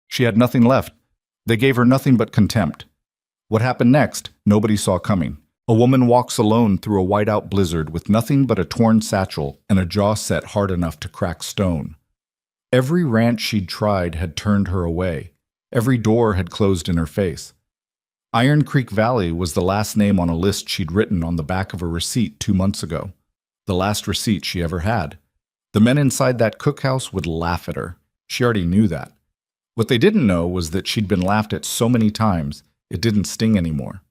She had nothing left. They gave her nothing but contempt. What happened next, nobody saw coming. A woman walks alone through a whiteout blizzard with nothing but a torn satchel and a jaw set hard enough to crack stone. Every ranch she'd tried had turned her away. Every door had closed in her face. Iron Creek Valley was the last name on a list she'd written on the back of a receipt 2 months ago. The last receipt she ever had. The men inside that cookhouse would laugh at her. She already knew that. What they didn't know was that she'd been laughed at so many times, it didn't sting anymore.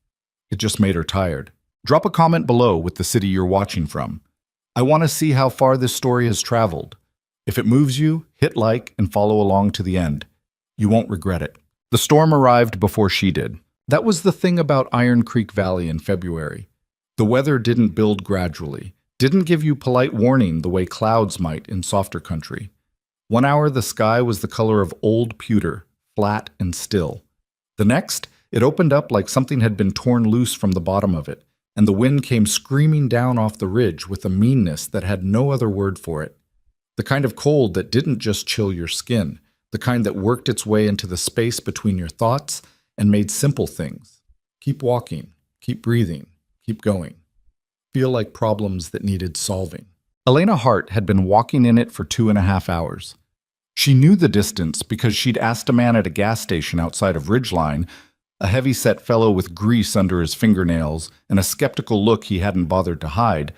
It just made her tired. Drop a comment below with the city you're watching from. I want to see how far this story has traveled. If it moves you, hit like and follow along to the end. You won't regret it. The storm arrived before she did. That was the thing about Iron Creek Valley in February. The weather didn't build gradually, didn't give you polite warning the way clouds might in softer country. 1 hour the sky was the color of old pewter, flat and still. The next, it opened up like something had been torn loose from the bottom of it, and the wind came screaming down off the ridge with a meanness that had no other word for it. The kind of cold that didn't just chill your skin, the kind that worked its way into the space between your thoughts and made simple things. Keep walking, keep breathing, keep going. Feel like problems that needed solving. Elena Hart had been walking in it for 2.5 hours. She knew the distance because she'd asked a man at a gas station outside of Ridgeline, a heavy-set fellow with grease under his fingernails and a skeptical look he hadn't bothered to hide,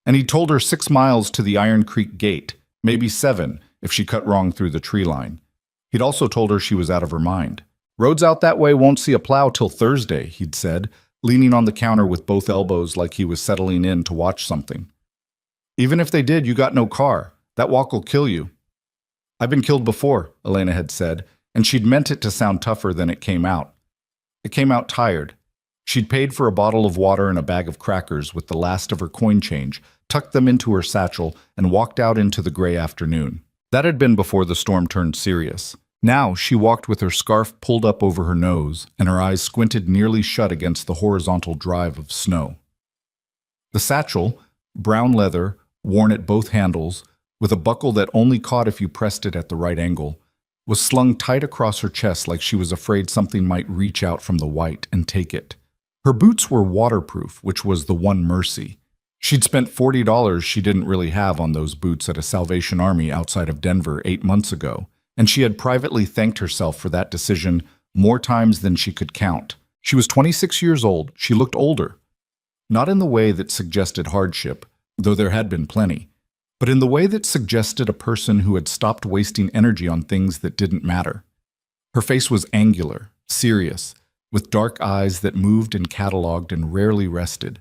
and he'd told her 6 miles to the Iron Creek Gate, maybe 7 if she cut wrong through the tree line. He'd also told her she was out of her mind. Roads out that way won't see a plow till Thursday, he'd said, leaning on the counter with both elbows like he was settling in to watch something. Even if they did, you got no car. That walk will kill you. I've been killed before, Elena had said, and she'd meant it to sound tougher than it came out. It came out tired. She'd paid for a bottle of water and a bag of crackers with the last of her coin change, tucked them into her satchel, and walked out into the gray afternoon. That had been before the storm turned serious. Now she walked with her scarf pulled up over her nose, and her eyes squinted nearly shut against the horizontal drive of snow. The satchel, brown leather, worn at both handles, with a buckle that only caught if you pressed it at the right angle, was slung tight across her chest like she was afraid something might reach out from the white and take it. Her boots were waterproof, which was the one mercy. She'd spent $40 she didn't really have on those boots at a Salvation Army outside of Denver 8 months ago, and she had privately thanked herself for that decision more times than she could count. She was 26 years old. She looked older. Not in the way that suggested hardship, though there had been plenty, but in the way that suggested a person who had stopped wasting energy on things that didn't matter. Her face was angular, serious, with dark eyes that moved and catalogued and rarely rested.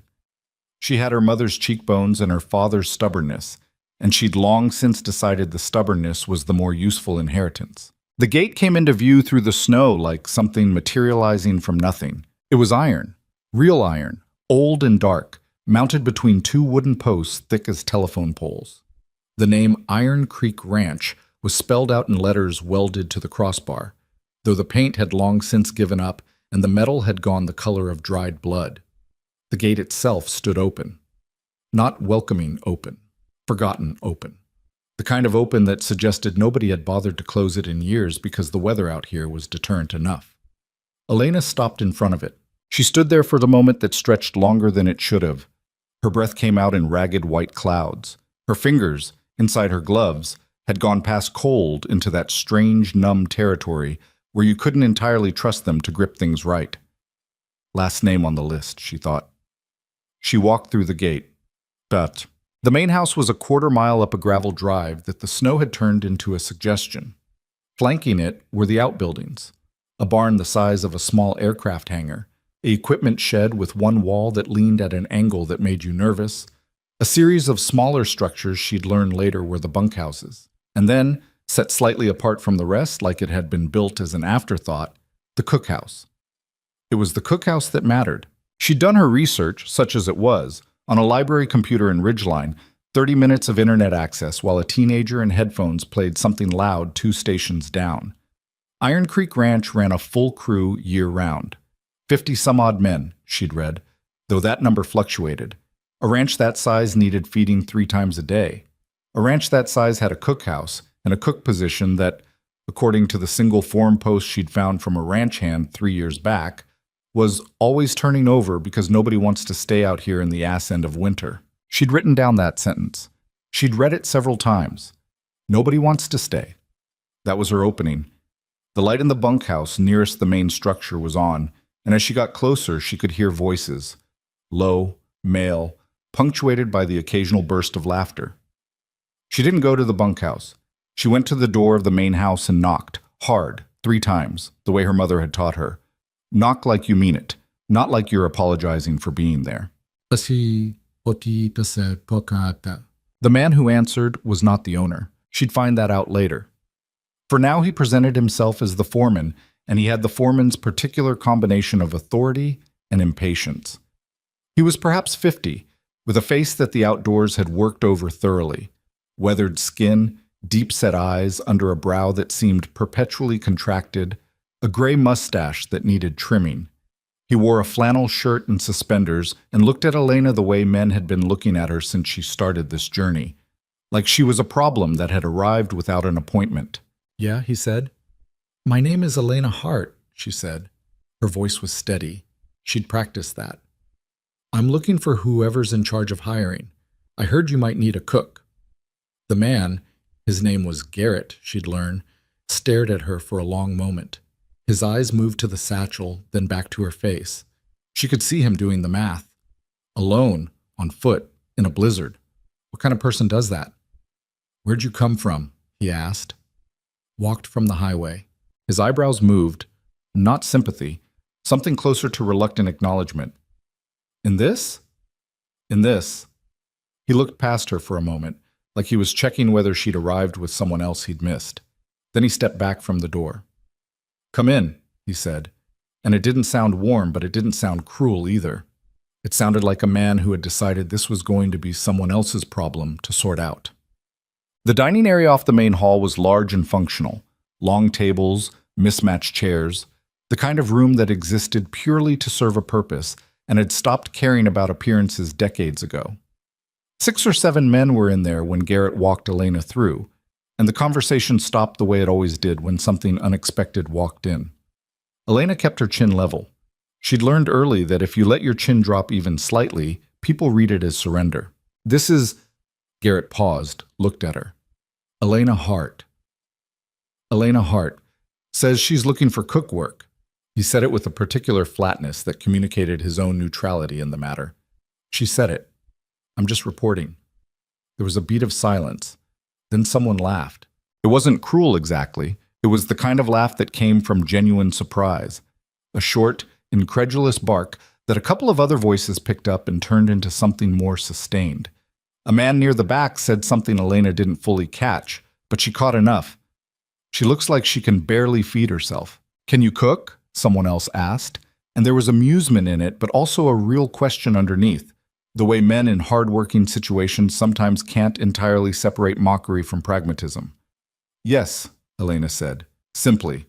She had her mother's cheekbones and her father's stubbornness, and she'd long since decided the stubbornness was the more useful inheritance. The gate came into view through the snow like something materializing from nothing. It was iron, real iron, old and dark, mounted between 2 wooden posts thick as telephone poles. The name Iron Creek Ranch was spelled out in letters welded to the crossbar, though the paint had long since given up and the metal had gone the color of dried blood. The gate itself stood open. Not welcoming open. Forgotten open. The kind of open that suggested nobody had bothered to close it in years because the weather out here was deterrent enough. Elena stopped in front of it. She stood there for the moment that stretched longer than it should have. Her breath came out in ragged white clouds. Her fingers, inside her gloves, had gone past cold into that strange, numb territory where you couldn't entirely trust them to grip things right. Last name on the list, she thought. She walked through the gate. But the main house was a 1/4 mile up a gravel drive that the snow had turned into a suggestion. Flanking it were the outbuildings, a barn the size of a small aircraft hangar, an equipment shed with one wall that leaned at an angle that made you nervous, a series of smaller structures she'd learn later were the bunkhouses, and then, set slightly apart from the rest like it had been built as an afterthought, the cookhouse. It was the cookhouse that mattered. She'd done her research, such as it was, on a library computer in Ridgeline, 30 minutes of internet access while a teenager in headphones played something loud 2 stations down. Iron Creek Ranch ran a full crew year-round. 50-some-odd men, she'd read, though that number fluctuated. A ranch that size needed feeding 3 times a day. A ranch that size had a cookhouse and a cook position that, according to the single forum post she'd found from a ranch hand 3 years back, was always turning over because nobody wants to stay out here in the ass end of winter. She'd written down that sentence. She'd read it several times. Nobody wants to stay. That was her opening. The light in the bunkhouse nearest the main structure was on, and as she got closer, she could hear voices. Low, male, punctuated by the occasional burst of laughter. She didn't go to the bunkhouse. She went to the door of the main house and knocked, hard, 3 times, the way her mother had taught her. Knock like you mean it, not like you're apologizing for being there. The man who answered was not the owner. She'd find that out later. For now, he presented himself as the foreman, and he had the foreman's particular combination of authority and impatience. He was perhaps 50, with a face that the outdoors had worked over thoroughly. Weathered skin, deep-set eyes under a brow that seemed perpetually contracted, a gray mustache that needed trimming. He wore a flannel shirt and suspenders and looked at Elena the way men had been looking at her since she started this journey, like she was a problem that had arrived without an appointment. "Yeah," he said. "My name is Elena Hart," she said. Her voice was steady. She'd practiced that. "I'm looking for whoever's in charge of hiring. I heard you might need a cook." The man, his name was Garrett, she'd learned, stared at her for a long moment. His eyes moved to the satchel, then back to her face. She could see him doing the math. Alone, on foot, in a blizzard. What kind of person does that? "Where'd you come from?" he asked. "Walked from the highway." His eyebrows moved, not sympathy, something closer to reluctant acknowledgement. "In this?" "In this." He looked past her for a moment, like he was checking whether she'd arrived with someone else he'd missed. Then he stepped back from the door. "Come in," he said, and it didn't sound warm, but it didn't sound cruel either. It sounded like a man who had decided this was going to be someone else's problem to sort out. The dining area off the main hall was large and functional. Long tables, mismatched chairs, the kind of room that existed purely to serve a purpose and had stopped caring about appearances decades ago. 6 or 7 men were in there when Garrett walked Elena through, and the conversation stopped the way it always did when something unexpected walked in. Elena kept her chin level. She'd learned early that if you let your chin drop even slightly, people read it as surrender. "This is—" Garrett paused, looked at her. "Elena Hart." "Elena Hart. Says she's looking for cook work." He said it with a particular flatness that communicated his own neutrality in the matter. She said it. "I'm just reporting." There was a beat of silence. Then someone laughed. It wasn't cruel exactly. It was the kind of laugh that came from genuine surprise. A short, incredulous bark that a couple of other voices picked up and turned into something more sustained. A man near the back said something Elena didn't fully catch, but she caught enough. "She looks like she can barely feed herself." "Can you cook?" someone else asked, and there was amusement in it, but also a real question underneath. The way men in hard-working situations sometimes can't entirely separate mockery from pragmatism. "Yes," Elena said, simply,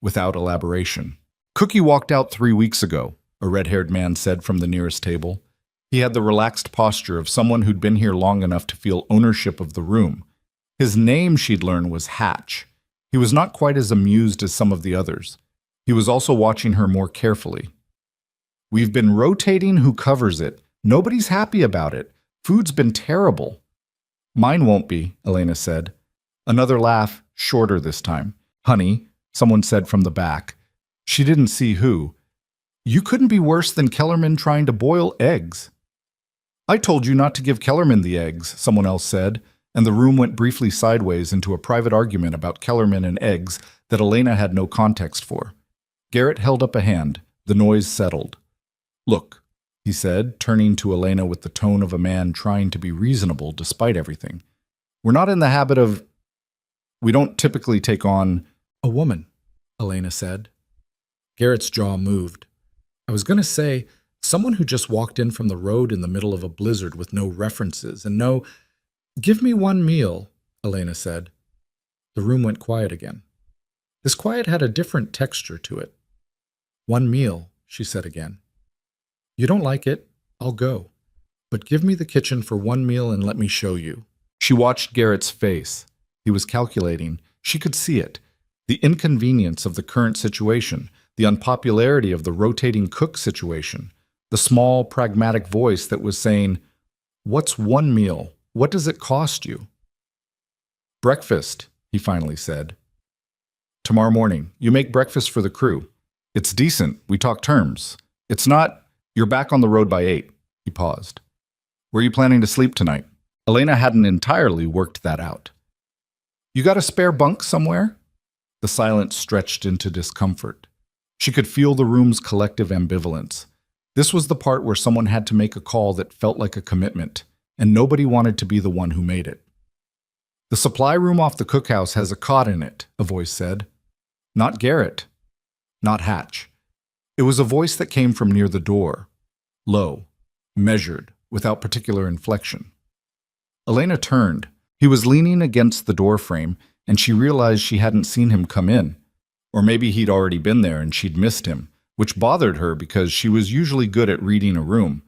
without elaboration. "Cookie walked out 3 weeks ago," a red-haired man said from the nearest table. He had the relaxed posture of someone who'd been here long enough to feel ownership of the room. His name, she'd learned, was Hatch. He was not quite as amused as some of the others. He was also watching her more carefully. "We've been rotating who covers it. Nobody's happy about it. Food's been terrible." "Mine won't be," Elena said. Another laugh, shorter this time. "Honey," someone said from the back. She didn't see who. "You couldn't be worse than Kellerman trying to boil eggs." "I told you not to give Kellerman the eggs," someone else said, and the room went briefly sideways into a private argument about Kellerman and eggs that Elena had no context for. Garrett held up a hand. The noise settled. "Look," he said, turning to Elena with the tone of a man trying to be reasonable despite everything. "We're not in the habit of... We don't typically take on..." "A woman," Elena said. Garrett's jaw moved. "I was going to say, someone who just walked in from the road in the middle of a blizzard with no references and no..." "Give me one meal," Elena said. The room went quiet again. This quiet had a different texture to it. "One meal," she said again. "You don't like it, I'll go. But give me the kitchen for one meal and let me show you." She watched Garrett's face. He was calculating. She could see it. The inconvenience of the current situation, the unpopularity of the rotating cook situation, the small, pragmatic voice that was saying, "What's one meal? What does it cost you?" "Breakfast," he finally said. "Tomorrow morning, you make breakfast for the crew. It's decent, we talk terms. It's not, you're back on the road by 8. He paused. "Where are you planning to sleep tonight?" Elena hadn't entirely worked that out. "You got a spare bunk somewhere?" The silence stretched into discomfort. She could feel the room's collective ambivalence. This was the part where someone had to make a call that felt like a commitment, and nobody wanted to be the one who made it. "The supply room off the cookhouse has a cot in it," a voice said. Not Garrett. Not Hatch. It was a voice that came from near the door. Low, measured, without particular inflection. Elena turned. He was leaning against the door frame, and she realized she hadn't seen him come in. Or maybe he'd already been there and she'd missed him, which bothered her because she was usually good at reading a room.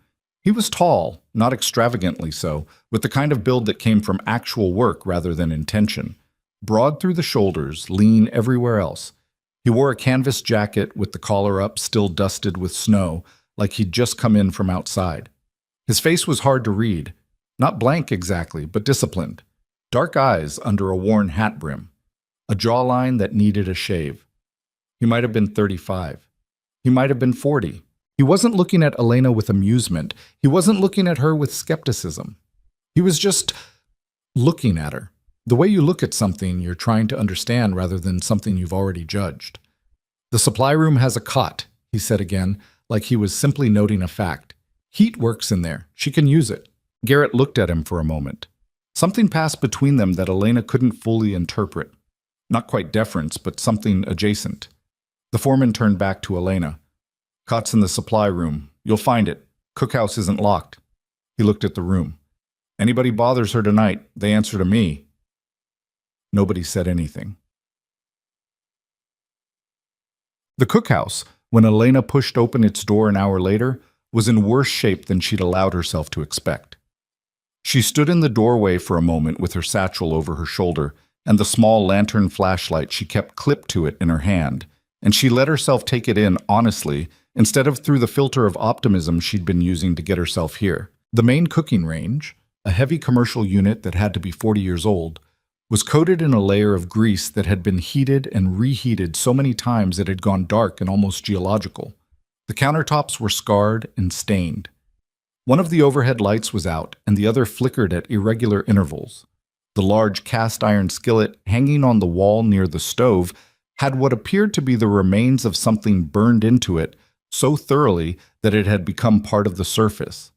He was tall, not extravagantly so, with the kind of build that came from actual work rather than intention. Broad through the shoulders, lean everywhere else. He wore a canvas jacket with the collar up, still dusted with snow, like he'd just come in from outside. His face was hard to read. Not blank exactly, but disciplined. Dark eyes under a worn hat brim. A jawline that needed a shave. He might have been 35. He might have been 40. He wasn't looking at Elena with amusement. He wasn't looking at her with skepticism. He was just looking at her. The way you look at something you're trying to understand rather than something you've already judged. "The supply room has a cot," he said again, like he was simply noting a fact. "Heat works in there. She can use it." Garrett looked at him for a moment. Something passed between them that Elena couldn't fully interpret. Not quite deference, but something adjacent. The foreman turned back to Elena. "Cot's in the supply room. You'll find it. Cookhouse isn't locked." He looked at the room. "Anybody bothers her tonight, they answer to me." Nobody said anything. The cookhouse, when Elena pushed open its door an hour later, was in worse shape than she'd allowed herself to expect. She stood in the doorway for a moment with her satchel over her shoulder and the small lantern flashlight she kept clipped to it in her hand, and she let herself take it in honestly instead of through the filter of optimism she'd been using to get herself here. The main cooking range, a heavy commercial unit that had to be 40 years old, was coated in a layer of grease that had been heated and reheated so many times it had gone dark and almost geological. The countertops were scarred and stained. One of the overhead lights was out, and the other flickered at irregular intervals. The large cast-iron skillet hanging on the wall near the stove had what appeared to be the remains of something burned into it so thoroughly that it had become part of the surface.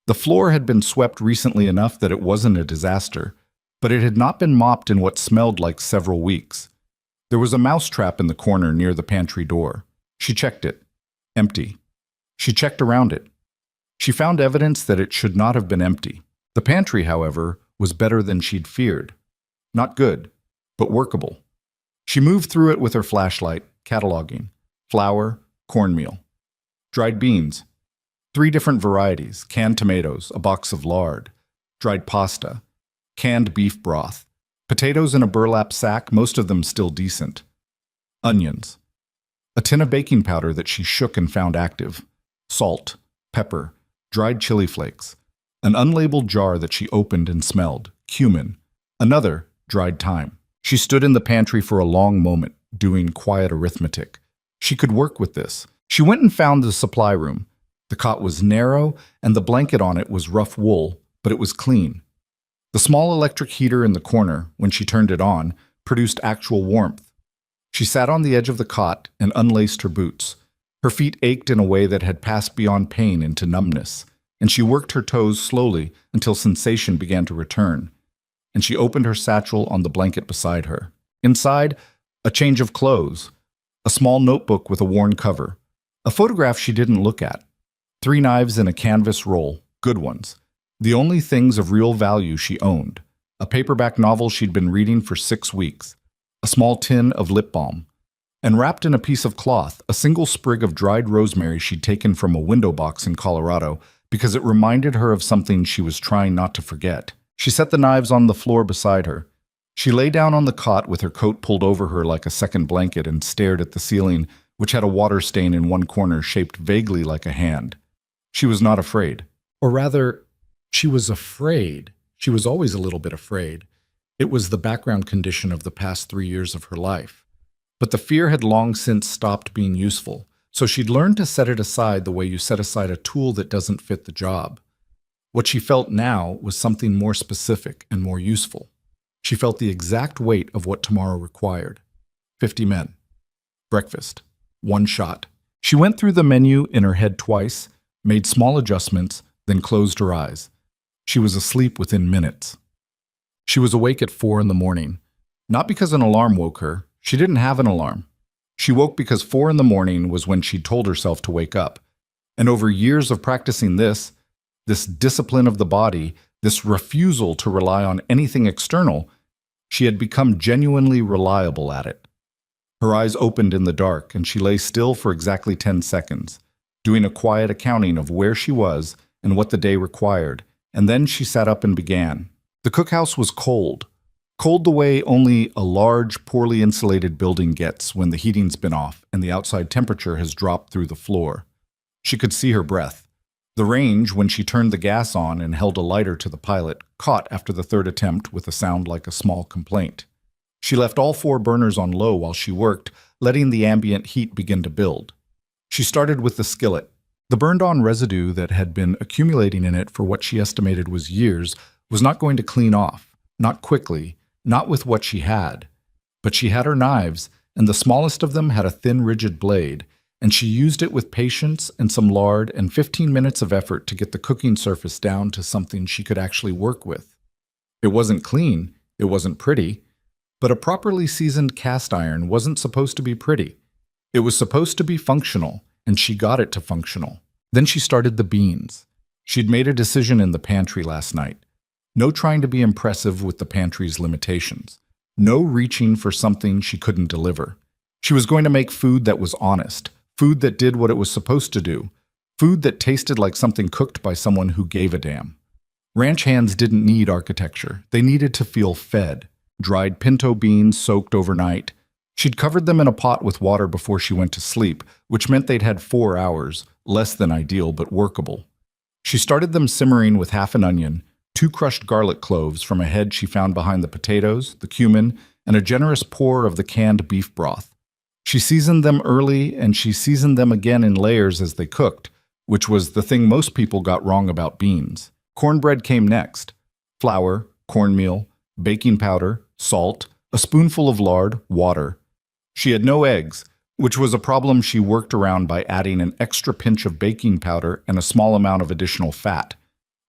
The floor had been swept recently enough that it wasn't a disaster, but it had not been mopped in what smelled like several weeks. There was a mousetrap in the corner near the pantry door. She checked it. Empty. She checked around it. She found evidence that it should not have been empty. The pantry, however, was better than she'd feared. Not good, but workable. She moved through it with her flashlight, cataloging. Flour, cornmeal. Dried beans. 3 different varieties, canned tomatoes, a box of lard. Dried pasta. Canned beef broth. Potatoes in a burlap sack, most of them still decent. Onions. A tin of baking powder that she shook and found active. Salt. Pepper. Dried chili flakes. An unlabeled jar that she opened and smelled. Cumin. Another, dried thyme. She stood in the pantry for a long moment, doing quiet arithmetic. She could work with this. She went and found the supply room. The cot was narrow, and the blanket on it was rough wool, but it was clean. The small electric heater in the corner, when she turned it on, produced actual warmth. She sat on the edge of the cot and unlaced her boots. Her feet ached in a way that had passed beyond pain into numbness, and she worked her toes slowly until sensation began to return. And she opened her satchel on the blanket beside her. Inside, a change of clothes, a small notebook with a worn cover, a photograph she didn't look at, 3 knives in a canvas roll, good ones. The only things of real value she owned, a paperback novel she'd been reading for 6 weeks, a small tin of lip balm, and wrapped in a piece of cloth, a single sprig of dried rosemary she'd taken from a window box in Colorado because it reminded her of something she was trying not to forget. She set the knives on the floor beside her. She lay down on the cot with her coat pulled over her like a second blanket and stared at the ceiling, which had a water stain in one corner shaped vaguely like a hand. She was not afraid. Or rather, she was afraid. She was always a little bit afraid. It was the background condition of the past 3 years of her life. But the fear had long since stopped being useful, so she'd learned to set it aside the way you set aside a tool that doesn't fit the job. What she felt now was something more specific and more useful. She felt the exact weight of what tomorrow required. 50 men. Breakfast. 1 shot. She went through the menu in her head twice, made small adjustments, then closed her eyes. She was asleep within minutes. She was awake at 4 in the morning. Not because an alarm woke her. She didn't have an alarm. She woke because 4 in the morning was when she'd told herself to wake up. And over years of practicing this discipline of the body, this refusal to rely on anything external, she had become genuinely reliable at it. Her eyes opened in the dark, and she lay still for exactly 10 seconds, doing a quiet accounting of where she was and what the day required, and then she sat up and began. The cookhouse was cold. Cold the way only a large, poorly insulated building gets when the heating's been off and the outside temperature has dropped through the floor. She could see her breath. The range, when she turned the gas on and held a lighter to the pilot, caught after the 3rd attempt with a sound like a small complaint. She left all 4 burners on low while she worked, letting the ambient heat begin to build. She started with the skillet. The burned-on residue that had been accumulating in it for what she estimated was years was not going to clean off, not quickly, not with what she had. But she had her knives, and the smallest of them had a thin, rigid blade, and she used it with patience and some lard and 15 minutes of effort to get the cooking surface down to something she could actually work with. It wasn't clean, it wasn't pretty, but a properly seasoned cast iron wasn't supposed to be pretty. It was supposed to be functional, and she got it to functional. Then she started the beans. She'd made a decision in the pantry last night. No trying to be impressive with the pantry's limitations. No reaching for something she couldn't deliver. She was going to make food that was honest, food that did what it was supposed to do, food that tasted like something cooked by someone who gave a damn. Ranch hands didn't need architecture. They needed to feel fed. Dried pinto beans soaked overnight. She'd covered them in a pot with water before she went to sleep, which meant they'd had 4 hours, less than ideal but workable. She started them simmering with half an onion, 2 crushed garlic cloves from a head she found behind the potatoes, the cumin, and a generous pour of the canned beef broth. She seasoned them early, and she seasoned them again in layers as they cooked, which was the thing most people got wrong about beans. Cornbread came next. Flour, cornmeal, baking powder, salt, a spoonful of lard, water. She had no eggs, which was a problem she worked around by adding an extra pinch of baking powder and a small amount of additional fat.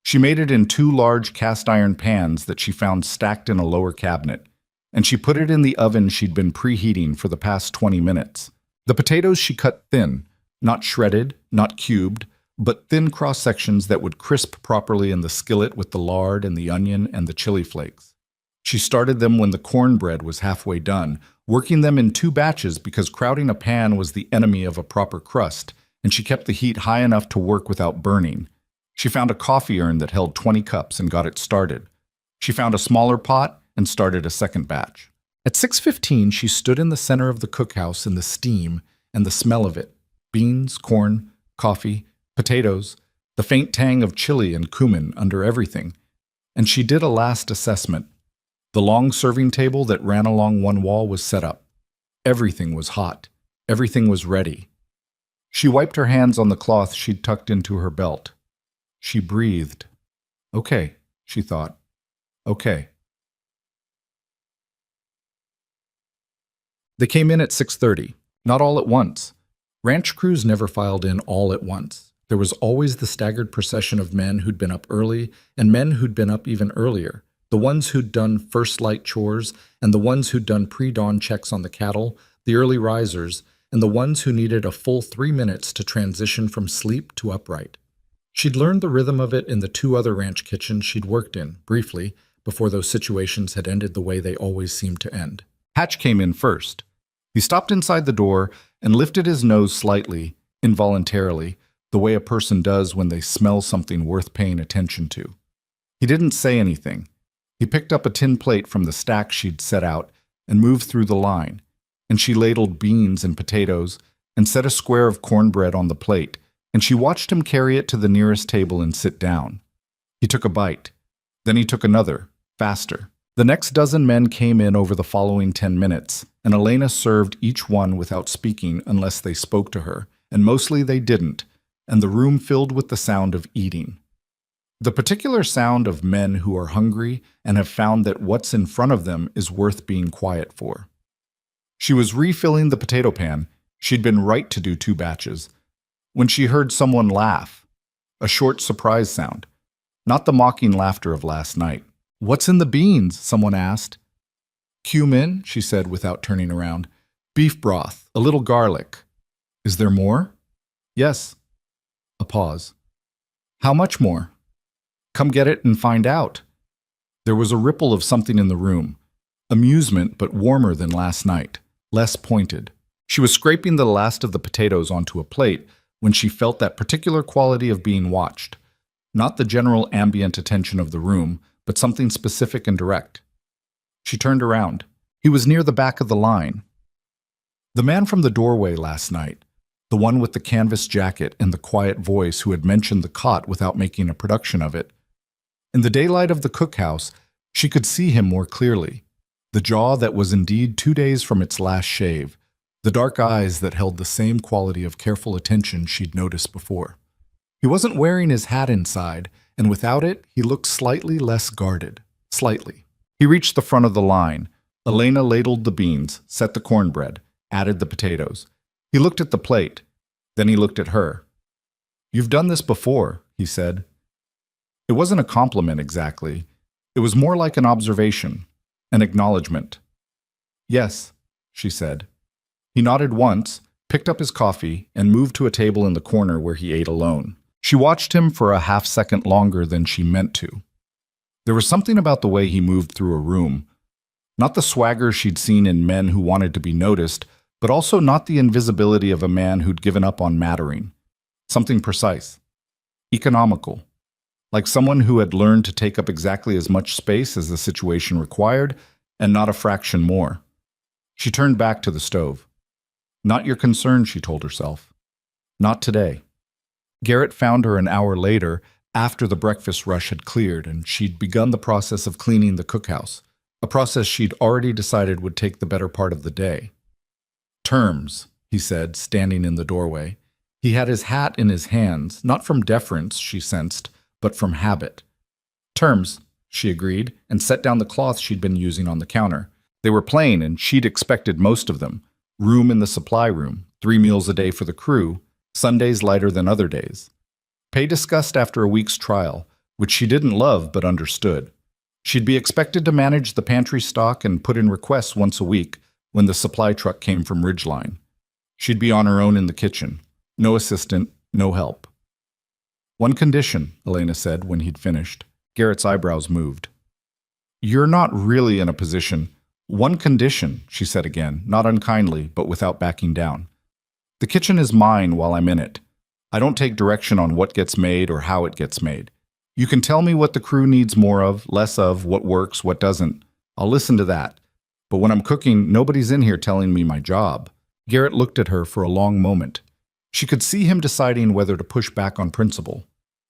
She made it in 2 large cast iron pans that she found stacked in a lower cabinet, and she put it in the oven she'd been preheating for the past 20 minutes. The potatoes she cut thin, not shredded, not cubed, but thin cross-sections that would crisp properly in the skillet with the lard and the onion and the chili flakes. She started them when the cornbread was halfway done, working them in 2 batches because crowding a pan was the enemy of a proper crust, and she kept the heat high enough to work without burning. She found a coffee urn that held 20 cups and got it started. She found a smaller pot and started a second batch. At 6:15, she stood in the center of the cookhouse in the steam and the smell of it. Beans, corn, coffee, potatoes, the faint tang of chili and cumin under everything. And she did a last assessment. The long serving table that ran along one wall was set up. Everything was hot. Everything was ready. She wiped her hands on the cloth she'd tucked into her belt. She breathed. Okay, she thought. Okay. They came in at 6:30, not all at once. Ranch crews never filed in all at once. There was always the staggered procession of men who'd been up early and men who'd been up even earlier, the ones who'd done first light chores and the ones who'd done pre-dawn checks on the cattle, the early risers, and the ones who needed a full 3 minutes to transition from sleep to upright. She'd learned the rhythm of it in the 2 other ranch kitchens she'd worked in, briefly, before those situations had ended the way they always seemed to end. Hatch came in first. He stopped inside the door and lifted his nose slightly, involuntarily, the way a person does when they smell something worth paying attention to. He didn't say anything. He picked up a tin plate from the stack she'd set out and moved through the line, and she ladled beans and potatoes and set a square of cornbread on the plate, and she watched him carry it to the nearest table and sit down. He took a bite. Then he took another, faster. The next dozen men came in over the following 10 minutes, and Elena served each one without speaking unless they spoke to her, and mostly they didn't, and the room filled with the sound of eating. The particular sound of men who are hungry and have found that what's in front of them is worth being quiet for. She was refilling the potato pan. She'd been right to do 2 batches, when she heard someone laugh, a short surprise sound, not the mocking laughter of last night. "What's in the beans?" someone asked. "Cumin," she said without turning around. "Beef broth, a little garlic." "Is there more?" "Yes." A pause. "How much more?" "Come get it and find out." There was a ripple of something in the room, amusement but warmer than last night, less pointed. She was scraping the last of the potatoes onto a plate when she felt that particular quality of being watched, not the general ambient attention of the room, but something specific and direct. She turned around. He was near the back of the line. The man from the doorway last night, the one with the canvas jacket and the quiet voice who had mentioned the cot without making a production of it. In the daylight of the cookhouse, she could see him more clearly. The jaw that was indeed 2 days from its last shave, the dark eyes that held the same quality of careful attention she'd noticed before. He wasn't wearing his hat inside, and without it, he looked slightly less guarded. Slightly. He reached the front of the line. Elena ladled the beans, set the cornbread, added the potatoes. He looked at the plate. Then he looked at her. "You've done this before," he said. It wasn't a compliment exactly. It was more like an observation, an acknowledgement. "Yes," she said. He nodded once, picked up his coffee, and moved to a table in the corner where he ate alone. She watched him for a half-second longer than she meant to. There was something about the way he moved through a room, not the swagger she'd seen in men who wanted to be noticed, but also not the invisibility of a man who'd given up on mattering. Something precise, economical, like someone who had learned to take up exactly as much space as the situation required, and not a fraction more. She turned back to the stove. Not your concern, she told herself. Not today. Garrett found her an hour later, after the breakfast rush had cleared, and she'd begun the process of cleaning the cookhouse, a process she'd already decided would take the better part of the day. "Terms," he said, standing in the doorway. He had his hat in his hands, not from deference, she sensed, but from habit. "Terms," she agreed, and set down the cloth she'd been using on the counter. They were plain, and she'd expected most of them. Room in the supply room, 3 meals a day for the crew, Sundays lighter than other days. Pay discussed after a week's trial, which she didn't love but understood. She'd be expected to manage the pantry stock and put in requests once a week when the supply truck came from Ridgeline. She'd be on her own in the kitchen. No assistant, no help. "One condition," Elena said when he'd finished. Garrett's eyebrows moved. "You're not really in a position—" "One condition," she said again, not unkindly, but without backing down. "The kitchen is mine while I'm in it. I don't take direction on what gets made or how it gets made. You can tell me what the crew needs more of, less of, what works, what doesn't. I'll listen to that. But when I'm cooking, nobody's in here telling me my job." Garrett looked at her for a long moment. She could see him deciding whether to push back on principle.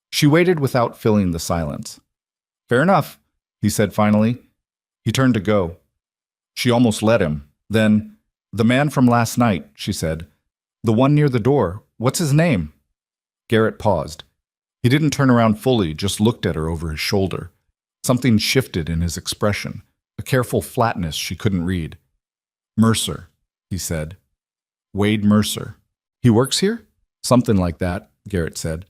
She waited without filling the silence. "Fair enough," he said finally. He turned to go. She almost let him. Then, "The man from last night," she said. "The one near the door. What's his name?" Garrett paused. He didn't turn around fully, just looked at her over his shoulder. Something shifted in his expression, a careful flatness she couldn't read. "Mercer," he said. "Wade Mercer." "He works here?" "Something like that," Garrett said.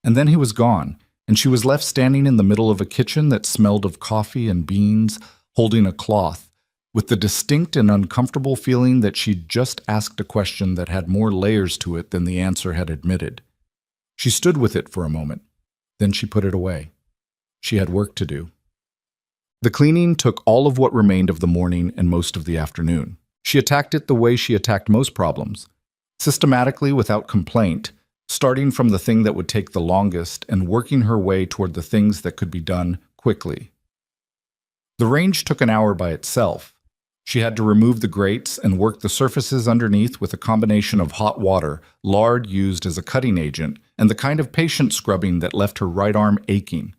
And then he was gone, and she was left standing in the middle of a kitchen that smelled of coffee and beans, holding a cloth, with the distinct and uncomfortable feeling that she'd just asked a question that had more layers to it than the answer had admitted. She stood with it for a moment. Then she put it away. She had work to do. The cleaning took all of what remained of the morning and most of the afternoon. She attacked it the way she attacked most problems, systematically without complaint, starting from the thing that would take the longest and working her way toward the things that could be done quickly. The range took an hour by itself. She had to remove the grates and work the surfaces underneath with a combination of hot water, lard used as a cutting agent, and the kind of patient scrubbing that left her right arm aching.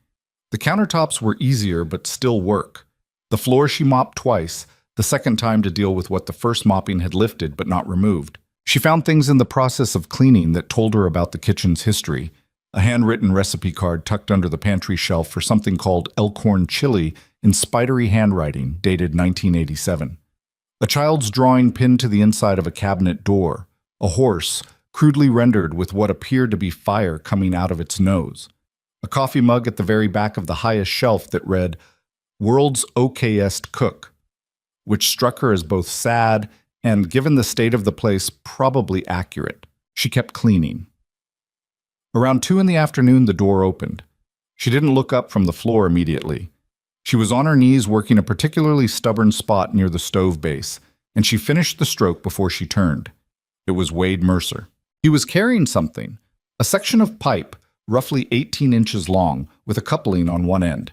The countertops were easier but still work. The floor she mopped twice, the second time to deal with what the first mopping had lifted but not removed. She found things in the process of cleaning that told her about the kitchen's history. A handwritten recipe card tucked under the pantry shelf for something called elkhorn chili in spidery handwriting, dated 1987. A child's drawing pinned to the inside of a cabinet door. A horse, crudely rendered with what appeared to be fire coming out of its nose. A coffee mug at the very back of the highest shelf that read, "World's okayest cook," which struck her as both sad and, given the state of the place, probably accurate. She kept cleaning. Around 2 in the afternoon, the door opened. She didn't look up from the floor immediately. She was on her knees working a particularly stubborn spot near the stove base, and she finished the stroke before she turned. It was Wade Mercer. He was carrying something, a section of pipe, roughly 18 inches long, with a coupling on one end.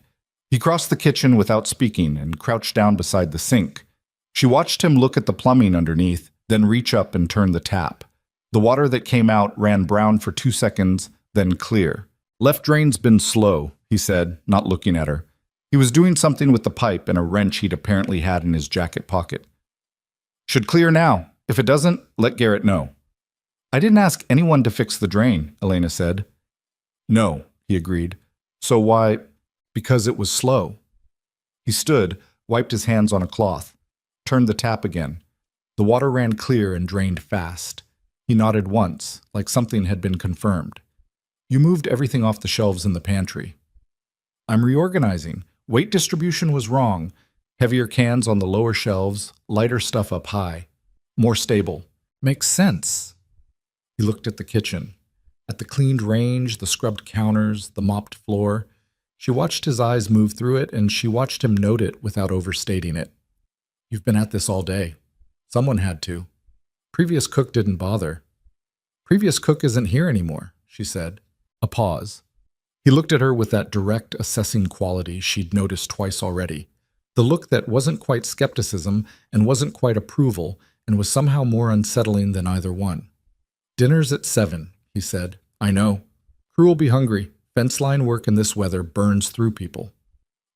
He crossed the kitchen without speaking and crouched down beside the sink. She watched him look at the plumbing underneath, then reach up and turn the tap. The water that came out ran brown for 2 seconds, then clear. "Left drain's been slow," he said, not looking at her. He was doing something with the pipe and a wrench he'd apparently had in his jacket pocket. "Should clear now. If it doesn't, let Garrett know." "I didn't ask anyone to fix the drain," Elena said. "No," he agreed. "So why?" "Because it was slow." He stood, wiped his hands on a cloth, turned the tap again. The water ran clear and drained fast. He nodded once, like something had been confirmed. "You moved everything off the shelves in the pantry." "I'm reorganizing. Weight distribution was wrong. Heavier cans on the lower shelves, lighter stuff up high. More stable." "Makes sense." He looked at the kitchen, at the cleaned range, the scrubbed counters, the mopped floor. She watched his eyes move through it, and she watched him note it without overstating it. "You've been at this all day. Someone had to. Previous cook didn't bother." "Previous cook isn't here anymore," she said. A pause. He looked at her with that direct, assessing quality she'd noticed twice already. The look that wasn't quite skepticism and wasn't quite approval and was somehow more unsettling than either one. "Dinner's at 7, he said. "I know. Crew will be hungry. Fence line work in this weather burns through people."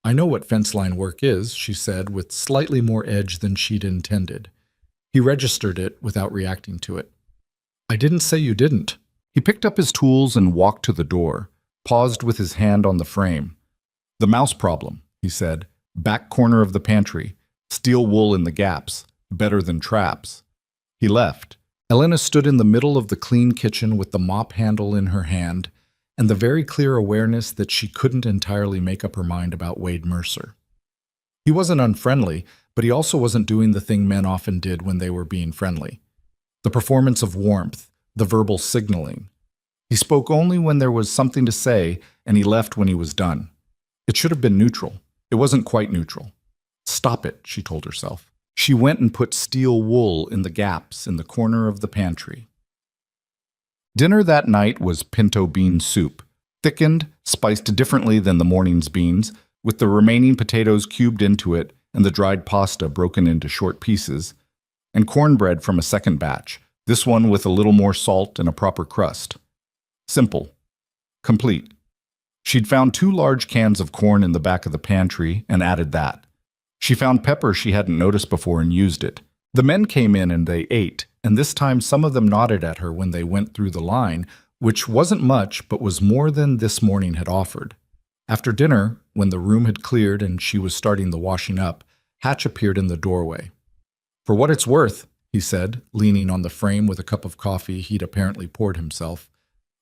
"I know what fence line work is," she said, with slightly more edge than she'd intended. He registered it without reacting to it. "I didn't say you didn't." He picked up his tools and walked to the door, paused with his hand on the frame. "The mouse problem," he said. "Back corner of the pantry. Steel wool in the gaps. Better than traps." He left. Elena stood in the middle of the clean kitchen with the mop handle in her hand and the very clear awareness that she couldn't entirely make up her mind about Wade Mercer. He wasn't unfriendly, but he also wasn't doing the thing men often did when they were being friendly. The performance of warmth, the verbal signaling. He spoke only when there was something to say, and he left when he was done. It should have been neutral. It wasn't quite neutral. "Stop it," she told herself. She went and put steel wool in the gaps in the corner of the pantry. Dinner that night was pinto bean soup, thickened, spiced differently than the morning's beans, with the remaining potatoes cubed into it and the dried pasta broken into short pieces, and cornbread from a second batch, this one with a little more salt and a proper crust. Simple. Complete. She'd found 2 large cans of corn in the back of the pantry and added that. She found pepper she hadn't noticed before and used it. The men came in and they ate, and this time some of them nodded at her when they went through the line, which wasn't much but was more than this morning had offered. After dinner, when the room had cleared and she was starting the washing up, Hatch appeared in the doorway. "For what it's worth," he said, leaning on the frame with a cup of coffee he'd apparently poured himself.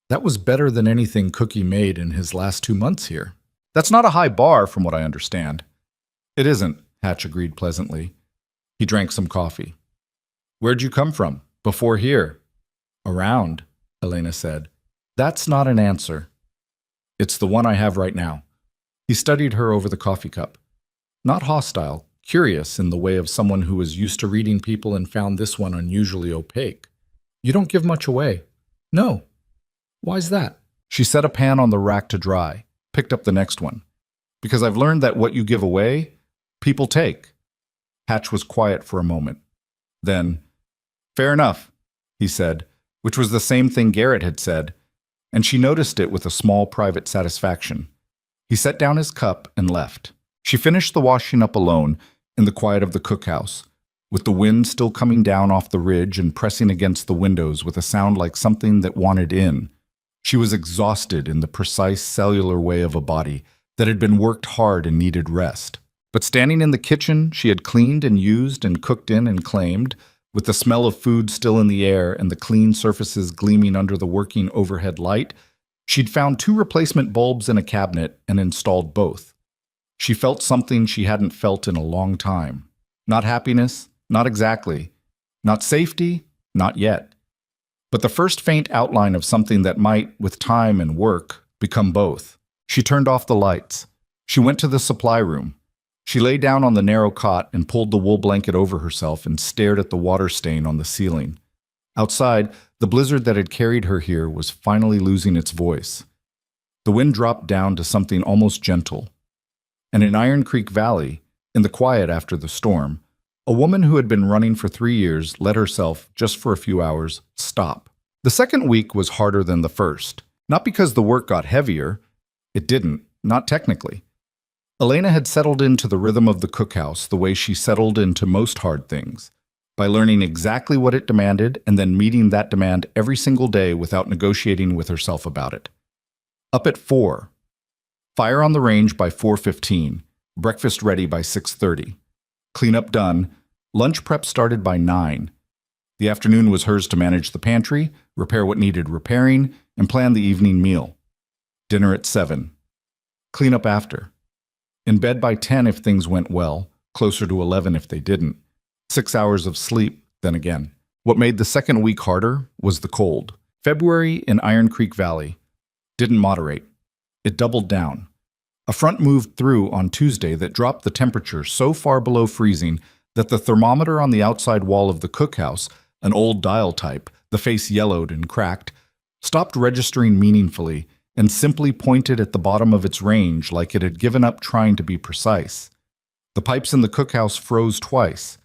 "That was better than anything Cookie made in his last 2 months here. That's not a high bar, from what I understand." "It isn't," Hatch agreed pleasantly. He drank some coffee. "Where'd you come from? Before here?" "Around," Elena said. "That's not an answer." "It's the one I have right now." He studied her over the coffee cup. Not hostile, curious in the way of someone who was used to reading people and found this one unusually opaque. "You don't give much away." "No." "Why's that?" She set a pan on the rack to dry, picked up the next one. "Because I've learned that what you give away, People take. Hatch was quiet for a moment. Then, "Fair enough," he said, which was the same thing Garrett had said, and she noticed it with a small private satisfaction. He set down his cup and left. She finished the washing up alone in the quiet of the cookhouse, with the wind still coming down off the ridge and pressing against the windows with a sound like something that wanted in. She was exhausted in the precise cellular way of a body that had been worked hard and needed rest. But standing in the kitchen she had cleaned and used and cooked in and claimed, with the smell of food still in the air and the clean surfaces gleaming under the working overhead light, she'd found 2 replacement bulbs in a cabinet and installed both. She felt something she hadn't felt in a long time. Not happiness, not exactly. Not safety, not yet. But the first faint outline of something that might, with time and work, become both. She turned off the lights. She went to the supply room. She lay down on the narrow cot and pulled the wool blanket over herself and stared at the water stain on the ceiling. Outside, the blizzard that had carried her here was finally losing its voice. The wind dropped down to something almost gentle. And in Iron Creek Valley, in the quiet after the storm, a woman who had been running for 3 years let herself, just for a few hours, stop. The second week was harder than the first. Not because the work got heavier. It didn't, not technically. Elena had settled into the rhythm of the cookhouse the way she settled into most hard things, by learning exactly what it demanded and then meeting that demand every single day without negotiating with herself about it. Up at 4. Fire on the range by 4:15. Breakfast ready by 6:30. Cleanup done. Lunch prep started by 9. The afternoon was hers to manage the pantry, repair what needed repairing, and plan the evening meal. Dinner at 7. Cleanup after. In bed by 10 if things went well, closer to 11 if they didn't. 6 hours of sleep, then again. What made the second week harder was the cold. February in Iron Creek Valley didn't moderate. It doubled down. A front moved through on Tuesday that dropped the temperature so far below freezing that the thermometer on the outside wall of the cookhouse, an old dial type, the face yellowed and cracked, stopped registering meaningfully and simply pointed at the bottom of its range like it had given up trying to be precise. The pipes in the cookhouse froze twice.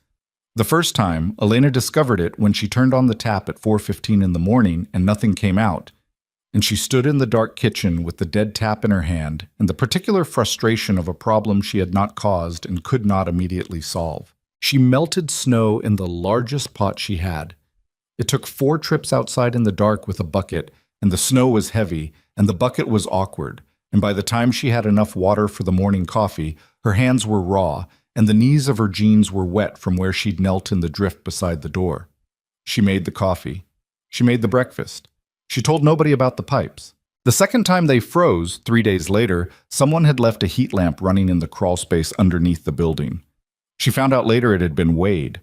The first time, Elena discovered it when she turned on the tap at 4:15 in the morning and nothing came out, and she stood in the dark kitchen with the dead tap in her hand and the particular frustration of a problem she had not caused and could not immediately solve. She melted snow in the largest pot she had. It took 4 trips outside in the dark with a bucket, and the snow was heavy, and the bucket was awkward, and by the time she had enough water for the morning coffee, her hands were raw, and the knees of her jeans were wet from where she'd knelt in the drift beside the door. She made the coffee. She made the breakfast. She told nobody about the pipes. The second time they froze, 3 days later, someone had left a heat lamp running in the crawl space underneath the building. She found out later it had been Wade.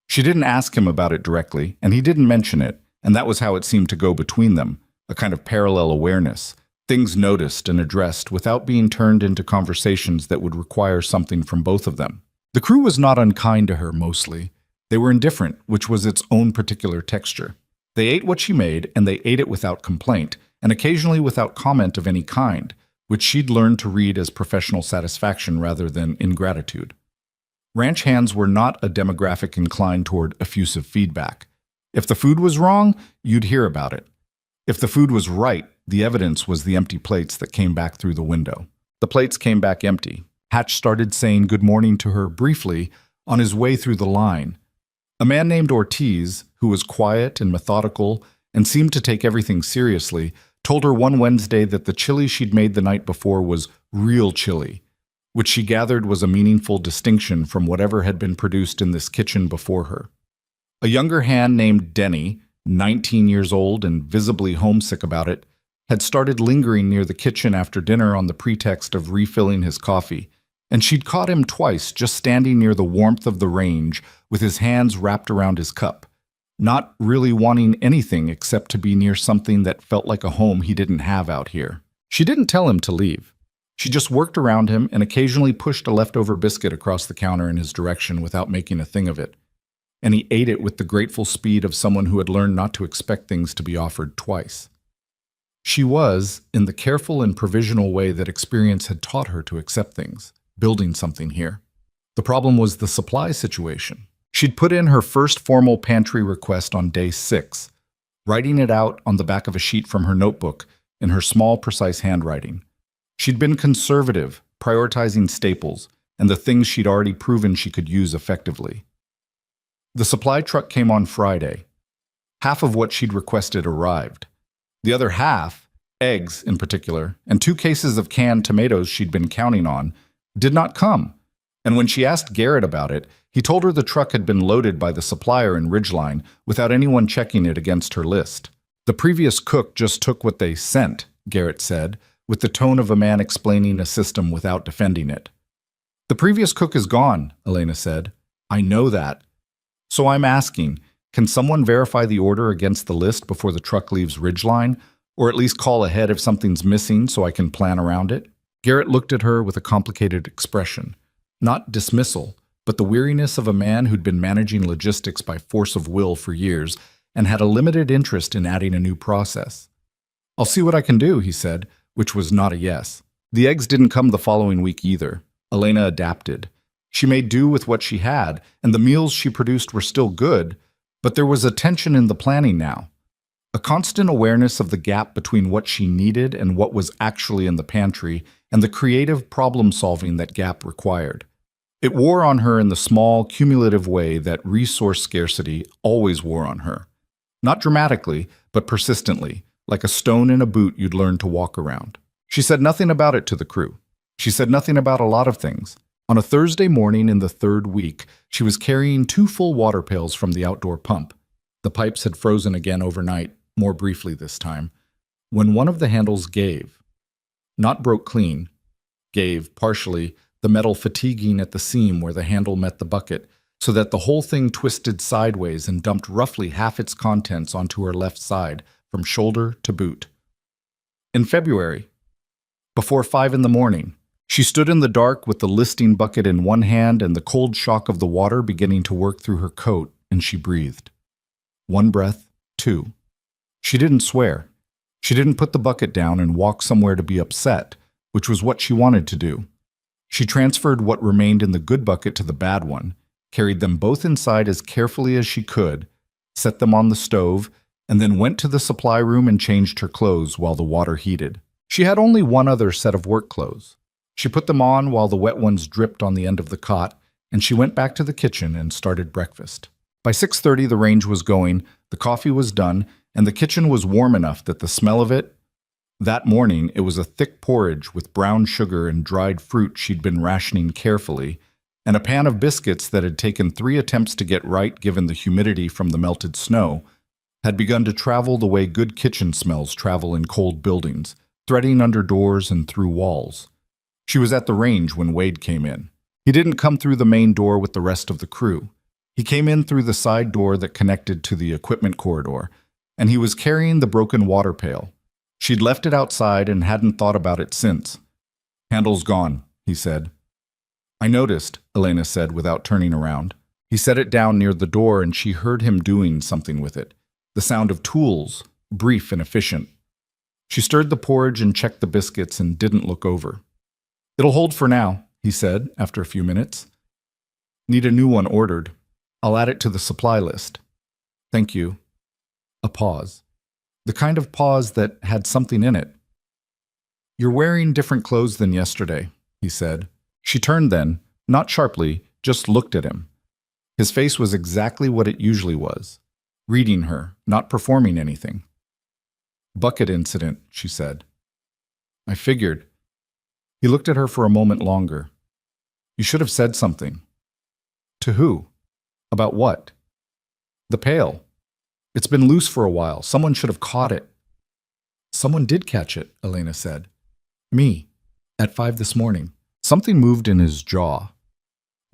She didn't ask him about it directly, and he didn't mention it, and that was how it seemed to go between them, a kind of parallel awareness, things noticed and addressed without being turned into conversations that would require something from both of them. The crew was not unkind to her, mostly. They were indifferent, which was its own particular texture. They ate what she made, and they ate it without complaint, and occasionally without comment of any kind, which she'd learned to read as professional satisfaction rather than ingratitude. Ranch hands were not a demographic inclined toward effusive feedback. If the food was wrong, you'd hear about it. If the food was right, the evidence was the empty plates that came back through the window. The plates came back empty. Hatch started saying good morning to her briefly on his way through the line. A man named Ortiz, who was quiet and methodical and seemed to take everything seriously, told her one Wednesday that the chili she'd made the night before was real chili, which she gathered was a meaningful distinction from whatever had been produced in this kitchen before her. A younger hand named Denny, 19 years old and visibly homesick about it, had started lingering near the kitchen after dinner on the pretext of refilling his coffee, and she'd caught him twice just standing near the warmth of the range with his hands wrapped around his cup, not really wanting anything except to be near something that felt like a home he didn't have out here. She didn't tell him to leave. She just worked around him and occasionally pushed a leftover biscuit across the counter in his direction without making a thing of it. And he ate it with the grateful speed of someone who had learned not to expect things to be offered twice. She was, in the careful and provisional way that experience had taught her to accept things, building something here. The problem was the supply situation. She'd put in her first formal pantry request on day 6, writing it out on the back of a sheet from her notebook in her small, precise handwriting. She'd been conservative, prioritizing staples and the things she'd already proven she could use effectively. The supply truck came on Friday. Half of what she'd requested arrived. The other half, eggs in particular, and 2 cases of canned tomatoes she'd been counting on, did not come. And when she asked Garrett about it, he told her the truck had been loaded by the supplier in Ridgeline without anyone checking it against her list. The previous cook just took what they sent, Garrett said, with the tone of a man explaining a system without defending it. The previous cook is gone, Elena said. I know that. So I'm asking, can someone verify the order against the list before the truck leaves Ridgeline, or at least call ahead if something's missing so I can plan around it? Garrett looked at her with a complicated expression. Not dismissal, but the weariness of a man who'd been managing logistics by force of will for years and had a limited interest in adding a new process. I'll see what I can do, he said, which was not a yes. The eggs didn't come the following week either. Elena adapted. She made do with what she had, and the meals she produced were still good, but there was a tension in the planning now. A constant awareness of the gap between what she needed and what was actually in the pantry, and the creative problem-solving that gap required. It wore on her in the small, cumulative way that resource scarcity always wore on her. Not dramatically, but persistently, like a stone in a boot you'd learn to walk around. She said nothing about it to the crew. She said nothing about a lot of things. On a Thursday morning in the 3rd week, she was carrying 2 full water pails from the outdoor pump. The pipes had frozen again overnight, more briefly this time, when one of the handles gave. Not broke clean. Gave, partially, the metal fatiguing at the seam where the handle met the bucket, so that the whole thing twisted sideways and dumped roughly half its contents onto her left side, from shoulder to boot. In February, before 5 in the morning, she stood in the dark with the listing bucket in one hand and the cold shock of the water beginning to work through her coat, and she breathed. 1 breath, 2. She didn't swear. She didn't put the bucket down and walk somewhere to be upset, which was what she wanted to do. She transferred what remained in the good bucket to the bad one, carried them both inside as carefully as she could, set them on the stove, and then went to the supply room and changed her clothes while the water heated. She had only one other set of work clothes. She put them on while the wet ones dripped on the end of the cot, and she went back to the kitchen and started breakfast. By 6:30 the range was going, the coffee was done, and the kitchen was warm enough that the smell of it— that morning it was a thick porridge with brown sugar and dried fruit she'd been rationing carefully, and a pan of biscuits that had taken 3 attempts to get right given the humidity from the melted snow— had begun to travel the way good kitchen smells travel in cold buildings, threading under doors and through walls. She was at the range when Wade came in. He didn't come through the main door with the rest of the crew. He came in through the side door that connected to the equipment corridor, and he was carrying the broken water pail. She'd left it outside and hadn't thought about it since. "Handle's gone," he said. "I noticed," Elena said without turning around. He set it down near the door and she heard him doing something with it. The sound of tools, brief and efficient. She stirred the porridge and checked the biscuits and didn't look over. "It'll hold for now," he said after a few minutes. "Need a new one ordered. I'll add it to the supply list." "Thank you." A pause. The kind of pause that had something in it. "You're wearing different clothes than yesterday," he said. She turned then, not sharply, just looked at him. His face was exactly what it usually was. Reading her, not performing anything. "Bucket incident," she said. "I figured." He looked at her for a moment longer. "You should have said something." "To who? About what?" "The pail. It's been loose for a while. Someone should have caught it." "Someone did catch it," Elena said. "Me. At 5 this morning." Something moved in his jaw.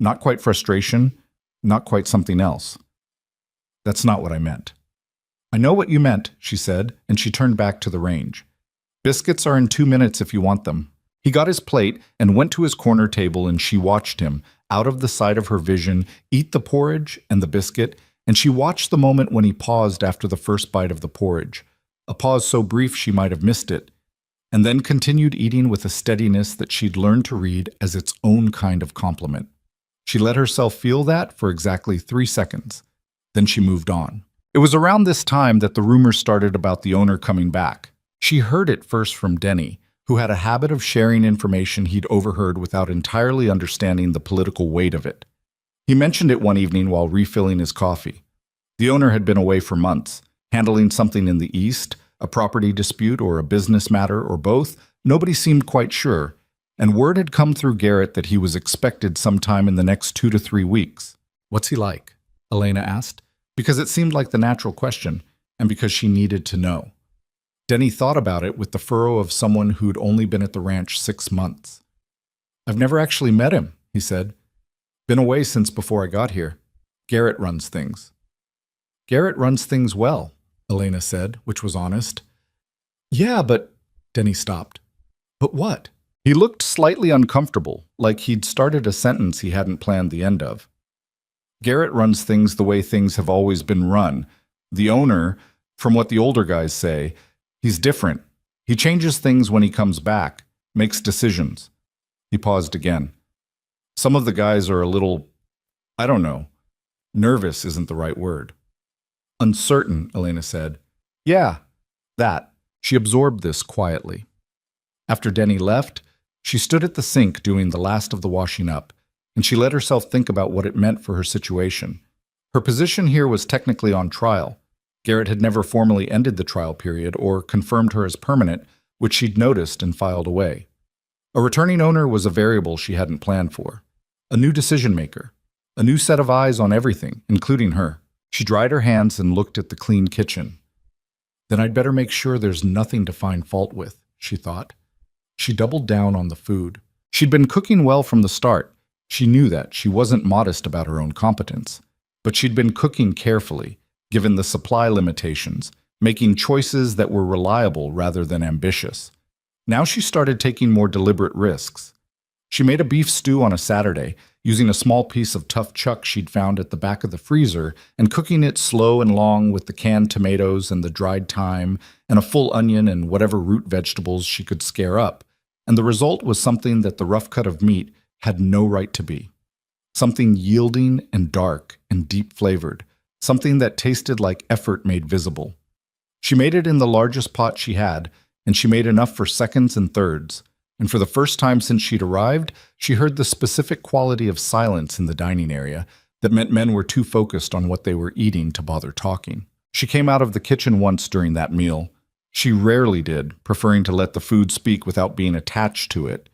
Not quite frustration, not quite something else. "That's not what I meant." "I know what you meant," she said, and she turned back to the range. "Biscuits are in 2 minutes if you want them." He got his plate and went to his corner table, and she watched him, out of the sight of her vision, eat the porridge and the biscuit, and she watched the moment when he paused after the first bite of the porridge, a pause so brief she might have missed it, and then continued eating with a steadiness that she'd learned to read as its own kind of compliment. She let herself feel that for exactly 3 seconds. Then she moved on. It was around this time that the rumors started about the owner coming back. She heard it first from Denny, who had a habit of sharing information he'd overheard without entirely understanding the political weight of it. He mentioned it one evening while refilling his coffee. The owner had been away for months, handling something in the East, a property dispute or a business matter or both. Nobody seemed quite sure, and word had come through Garrett that he was expected sometime in the next 2 to 3 weeks. "What's he like?" Elena asked, because it seemed like the natural question, and because she needed to know. Denny thought about it with the furrow of someone who'd only been at the ranch 6 months. "I've never actually met him," he said. "Been away since before I got here. Garrett runs things." "Garrett runs things well," Elena said, which was honest. "Yeah, but—" Denny stopped. "But what?" He looked slightly uncomfortable, like he'd started a sentence he hadn't planned the end of. "Garrett runs things the way things have always been run. The owner, from what the older guys say, he's different. He changes things when he comes back, makes decisions." He paused again. "Some of the guys are a little, I don't know, nervous isn't the right word." "Uncertain," Elena said. "Yeah, that." She absorbed this quietly. After Denny left, she stood at the sink doing the last of the washing up, and she let herself think about what it meant for her situation. Her position here was technically on trial. Garrett had never formally ended the trial period or confirmed her as permanent, which she'd noticed and filed away. A returning owner was a variable she hadn't planned for. A new decision-maker. A new set of eyes on everything, including her. She dried her hands and looked at the clean kitchen. "Then I'd better make sure there's nothing to find fault with," she thought. She doubled down on the food. She'd been cooking well from the start. She knew that. She wasn't modest about her own competence. But she'd been cooking carefully, given the supply limitations, making choices that were reliable rather than ambitious. Now she started taking more deliberate risks. She made a beef stew on a Saturday, using a small piece of tough chuck she'd found at the back of the freezer and cooking it slow and long with the canned tomatoes and the dried thyme and a full onion and whatever root vegetables she could scare up. And the result was something that the rough cut of meat had no right to be. Something yielding and dark and deep-flavored. Something that tasted like effort made visible. She made it in the largest pot she had, and she made enough for seconds and thirds. And for the first time since she'd arrived, she heard the specific quality of silence in the dining area that meant men were too focused on what they were eating to bother talking. She came out of the kitchen once during that meal. She rarely did, preferring to let the food speak without being attached to it.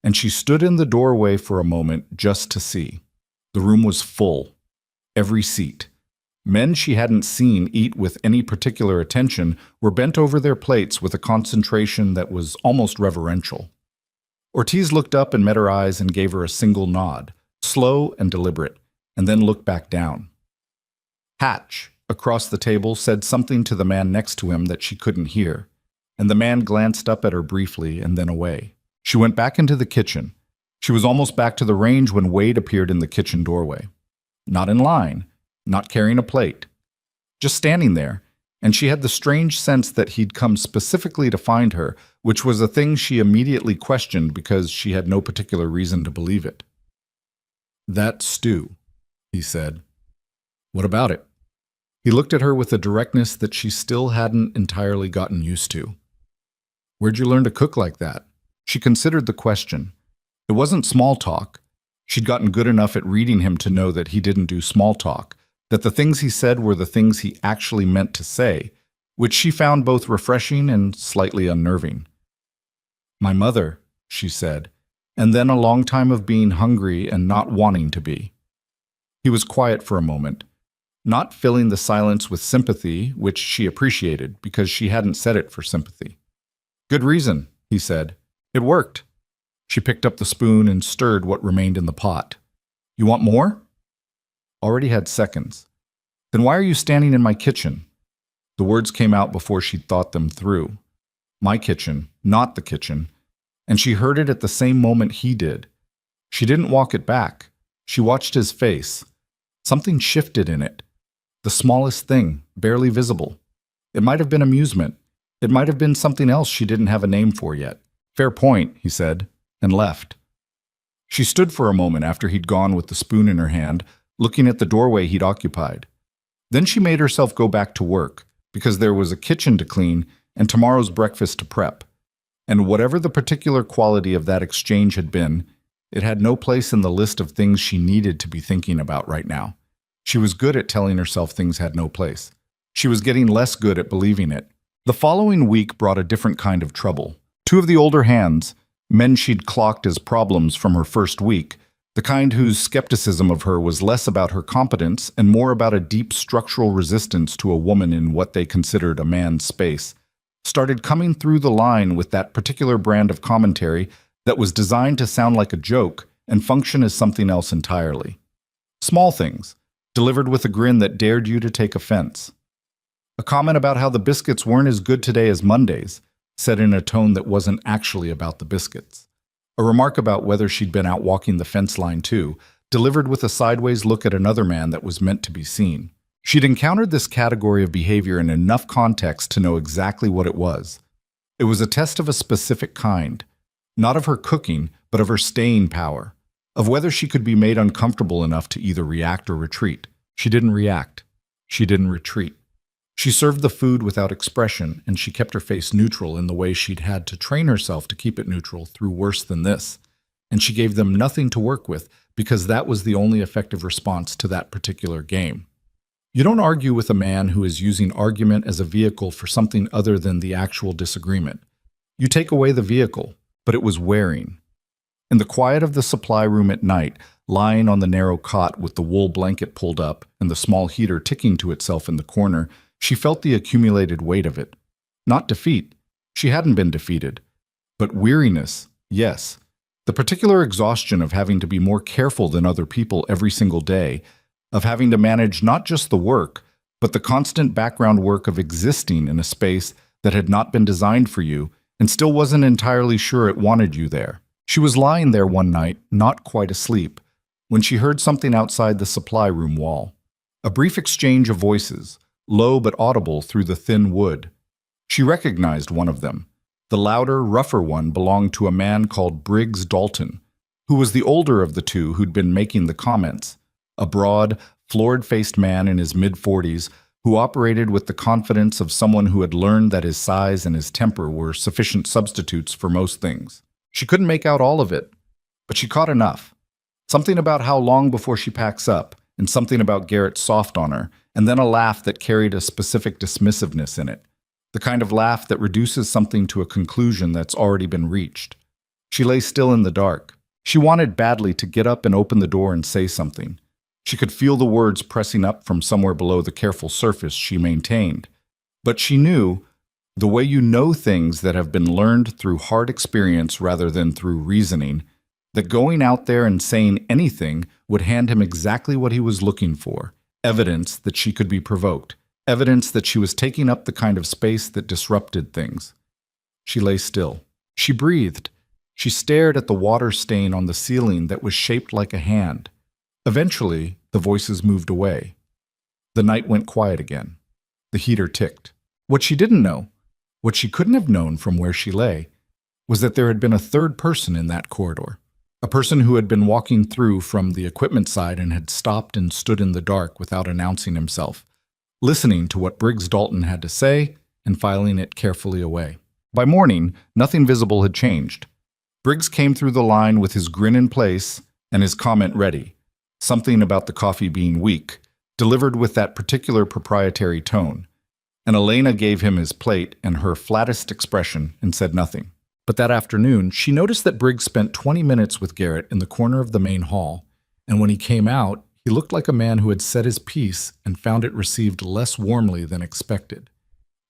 And she stood in the doorway for a moment just to see. The room was full. Every seat. Men she hadn't seen eat with any particular attention were bent over their plates with a concentration that was almost reverential. Ortiz looked up and met her eyes and gave her a single nod, slow and deliberate, and then looked back down. Hatch, across the table, said something to the man next to him that she couldn't hear, and the man glanced up at her briefly and then away. She went back into the kitchen. She was almost back to the range when Wade appeared in the kitchen doorway. Not in line. Not carrying a plate, just standing there, and she had the strange sense that he'd come specifically to find her, which was a thing she immediately questioned because she had no particular reason to believe it. "That stew," he said. "What about it?" He looked at her with a directness that she still hadn't entirely gotten used to. "Where'd you learn to cook like that?" She considered the question. It wasn't small talk. She'd gotten good enough at reading him to know that he didn't do small talk, that the things he said were the things he actually meant to say, which she found both refreshing and slightly unnerving. "My mother," she said, and then a long time of being hungry and not wanting to be. He was quiet for a moment, not filling the silence with sympathy, which she appreciated because she hadn't said it for sympathy. "Good reason," he said. "It worked." She picked up the spoon and stirred what remained in the pot. "You want more?" "Already had seconds." "Then why are you standing in my kitchen?" The words came out before she'd thought them through. My kitchen, not the kitchen. And she heard it at the same moment he did. She didn't walk it back. She watched his face. Something shifted in it. The smallest thing, barely visible. It might have been amusement. It might have been something else she didn't have a name for yet. "Fair point," he said, and left. She stood for a moment after he'd gone with the spoon in her hand, looking at the doorway he'd occupied. Then she made herself go back to work, because there was a kitchen to clean and tomorrow's breakfast to prep. And whatever the particular quality of that exchange had been, it had no place in the list of things she needed to be thinking about right now. She was good at telling herself things had no place. She was getting less good at believing it. The following week brought a different kind of trouble. Two of the older hands, men she'd clocked as problems from her first week, the kind whose skepticism of her was less about her competence and more about a deep structural resistance to a woman in what they considered a man's space, started coming through the line with that particular brand of commentary that was designed to sound like a joke and function as something else entirely. Small things, delivered with a grin that dared you to take offense. A comment about how the biscuits weren't as good today as Monday's, said in a tone that wasn't actually about the biscuits. A remark about whether she'd been out walking the fence line too, delivered with a sideways look at another man that was meant to be seen. She'd encountered this category of behavior in enough context to know exactly what it was. It was a test of a specific kind, not of her cooking, but of her staying power, of whether she could be made uncomfortable enough to either react or retreat. She didn't react. She didn't retreat. She served the food without expression, and she kept her face neutral in the way she'd had to train herself to keep it neutral through worse than this. And she gave them nothing to work with because that was the only effective response to that particular game. You don't argue with a man who is using argument as a vehicle for something other than the actual disagreement. You take away the vehicle, but it was wearing. In the quiet of the supply room at night, lying on the narrow cot with the wool blanket pulled up and the small heater ticking to itself in the corner, she felt the accumulated weight of it. Not defeat. She hadn't been defeated. But weariness, yes. The particular exhaustion of having to be more careful than other people every single day, of having to manage not just the work, but the constant background work of existing in a space that had not been designed for you and still wasn't entirely sure it wanted you there. She was lying there one night, not quite asleep, when she heard something outside the supply room wall. A brief exchange of voices, low but audible through the thin wood. She recognized one of them. The louder, rougher one belonged to a man called Briggs Dalton, who was the older of the two who'd been making the comments. A broad, florid-faced man in his mid-40s who operated with the confidence of someone who had learned that his size and his temper were sufficient substitutes for most things. She couldn't make out all of it, but she caught enough. Something about how long before she packs up, and something about Garrett soft on her, and then a laugh that carried a specific dismissiveness in it, the kind of laugh that reduces something to a conclusion that's already been reached. She lay still in the dark. She wanted badly to get up and open the door and say something. She could feel the words pressing up from somewhere below the careful surface she maintained. But she knew, the way you know things that have been learned through hard experience rather than through reasoning, that going out there and saying anything would hand him exactly what he was looking for. Evidence that she could be provoked. Evidence that she was taking up the kind of space that disrupted things. She lay still. She breathed. She stared at the water stain on the ceiling that was shaped like a hand. Eventually, the voices moved away. The night went quiet again. The heater ticked. What she didn't know, what she couldn't have known from where she lay, was that there had been a third person in that corridor. A person who had been walking through from the equipment side and had stopped and stood in the dark without announcing himself, listening to what Briggs Dalton had to say and filing it carefully away. By morning, nothing visible had changed. Briggs came through the line with his grin in place and his comment ready, something about the coffee being weak, delivered with that particular proprietary tone. And Elena gave him his plate and her flattest expression and said nothing. But that afternoon, she noticed that Briggs spent 20 minutes with Garrett in the corner of the main hall, and when he came out, he looked like a man who had said his piece and found it received less warmly than expected.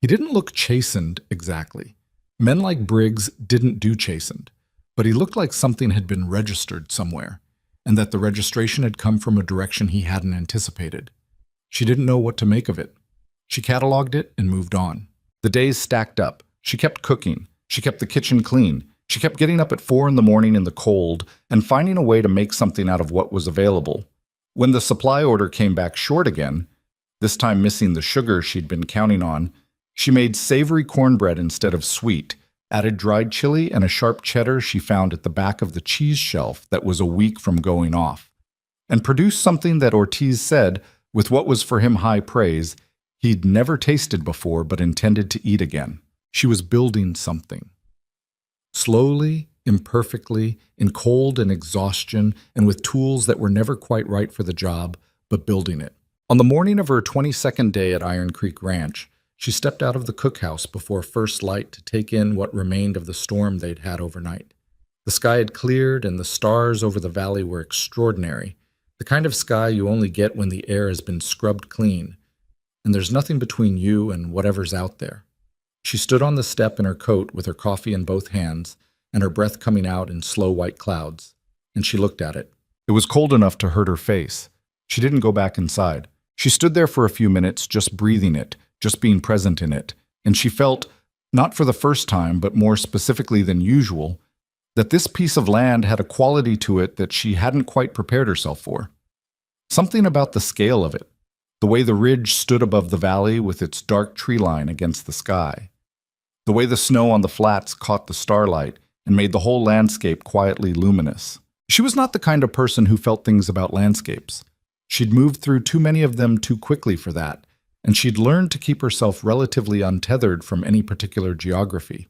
He didn't look chastened exactly. Men like Briggs didn't do chastened, but he looked like something had been registered somewhere, and that the registration had come from a direction he hadn't anticipated. She didn't know what to make of it. She cataloged it and moved on. The days stacked up. She kept cooking. She kept the kitchen clean. She kept getting up at 4 in the morning in the cold and finding a way to make something out of what was available. When the supply order came back short again, this time missing the sugar she'd been counting on, she made savory cornbread instead of sweet, added dried chili and a sharp cheddar she found at the back of the cheese shelf that was a week from going off, and produced something that Ortiz said, with what was for him high praise, he'd never tasted before but intended to eat again. She was building something. Slowly, imperfectly, in cold and exhaustion, and with tools that were never quite right for the job, but building it. On the morning of her 22nd day at Iron Creek Ranch, she stepped out of the cookhouse before first light to take in what remained of the storm they'd had overnight. The sky had cleared, and the stars over the valley were extraordinary, the kind of sky you only get when the air has been scrubbed clean, and there's nothing between you and whatever's out there. She stood on the step in her coat with her coffee in both hands and her breath coming out in slow white clouds, and she looked at it. It was cold enough to hurt her face. She didn't go back inside. She stood there for a few minutes, just breathing it, just being present in it, and she felt, not for the first time, but more specifically than usual, that this piece of land had a quality to it that she hadn't quite prepared herself for. Something about the scale of it, the way the ridge stood above the valley with its dark tree line against the sky, the way the snow on the flats caught the starlight and made the whole landscape quietly luminous. She was not the kind of person who felt things about landscapes. She'd moved through too many of them too quickly for that, and she'd learned to keep herself relatively untethered from any particular geography.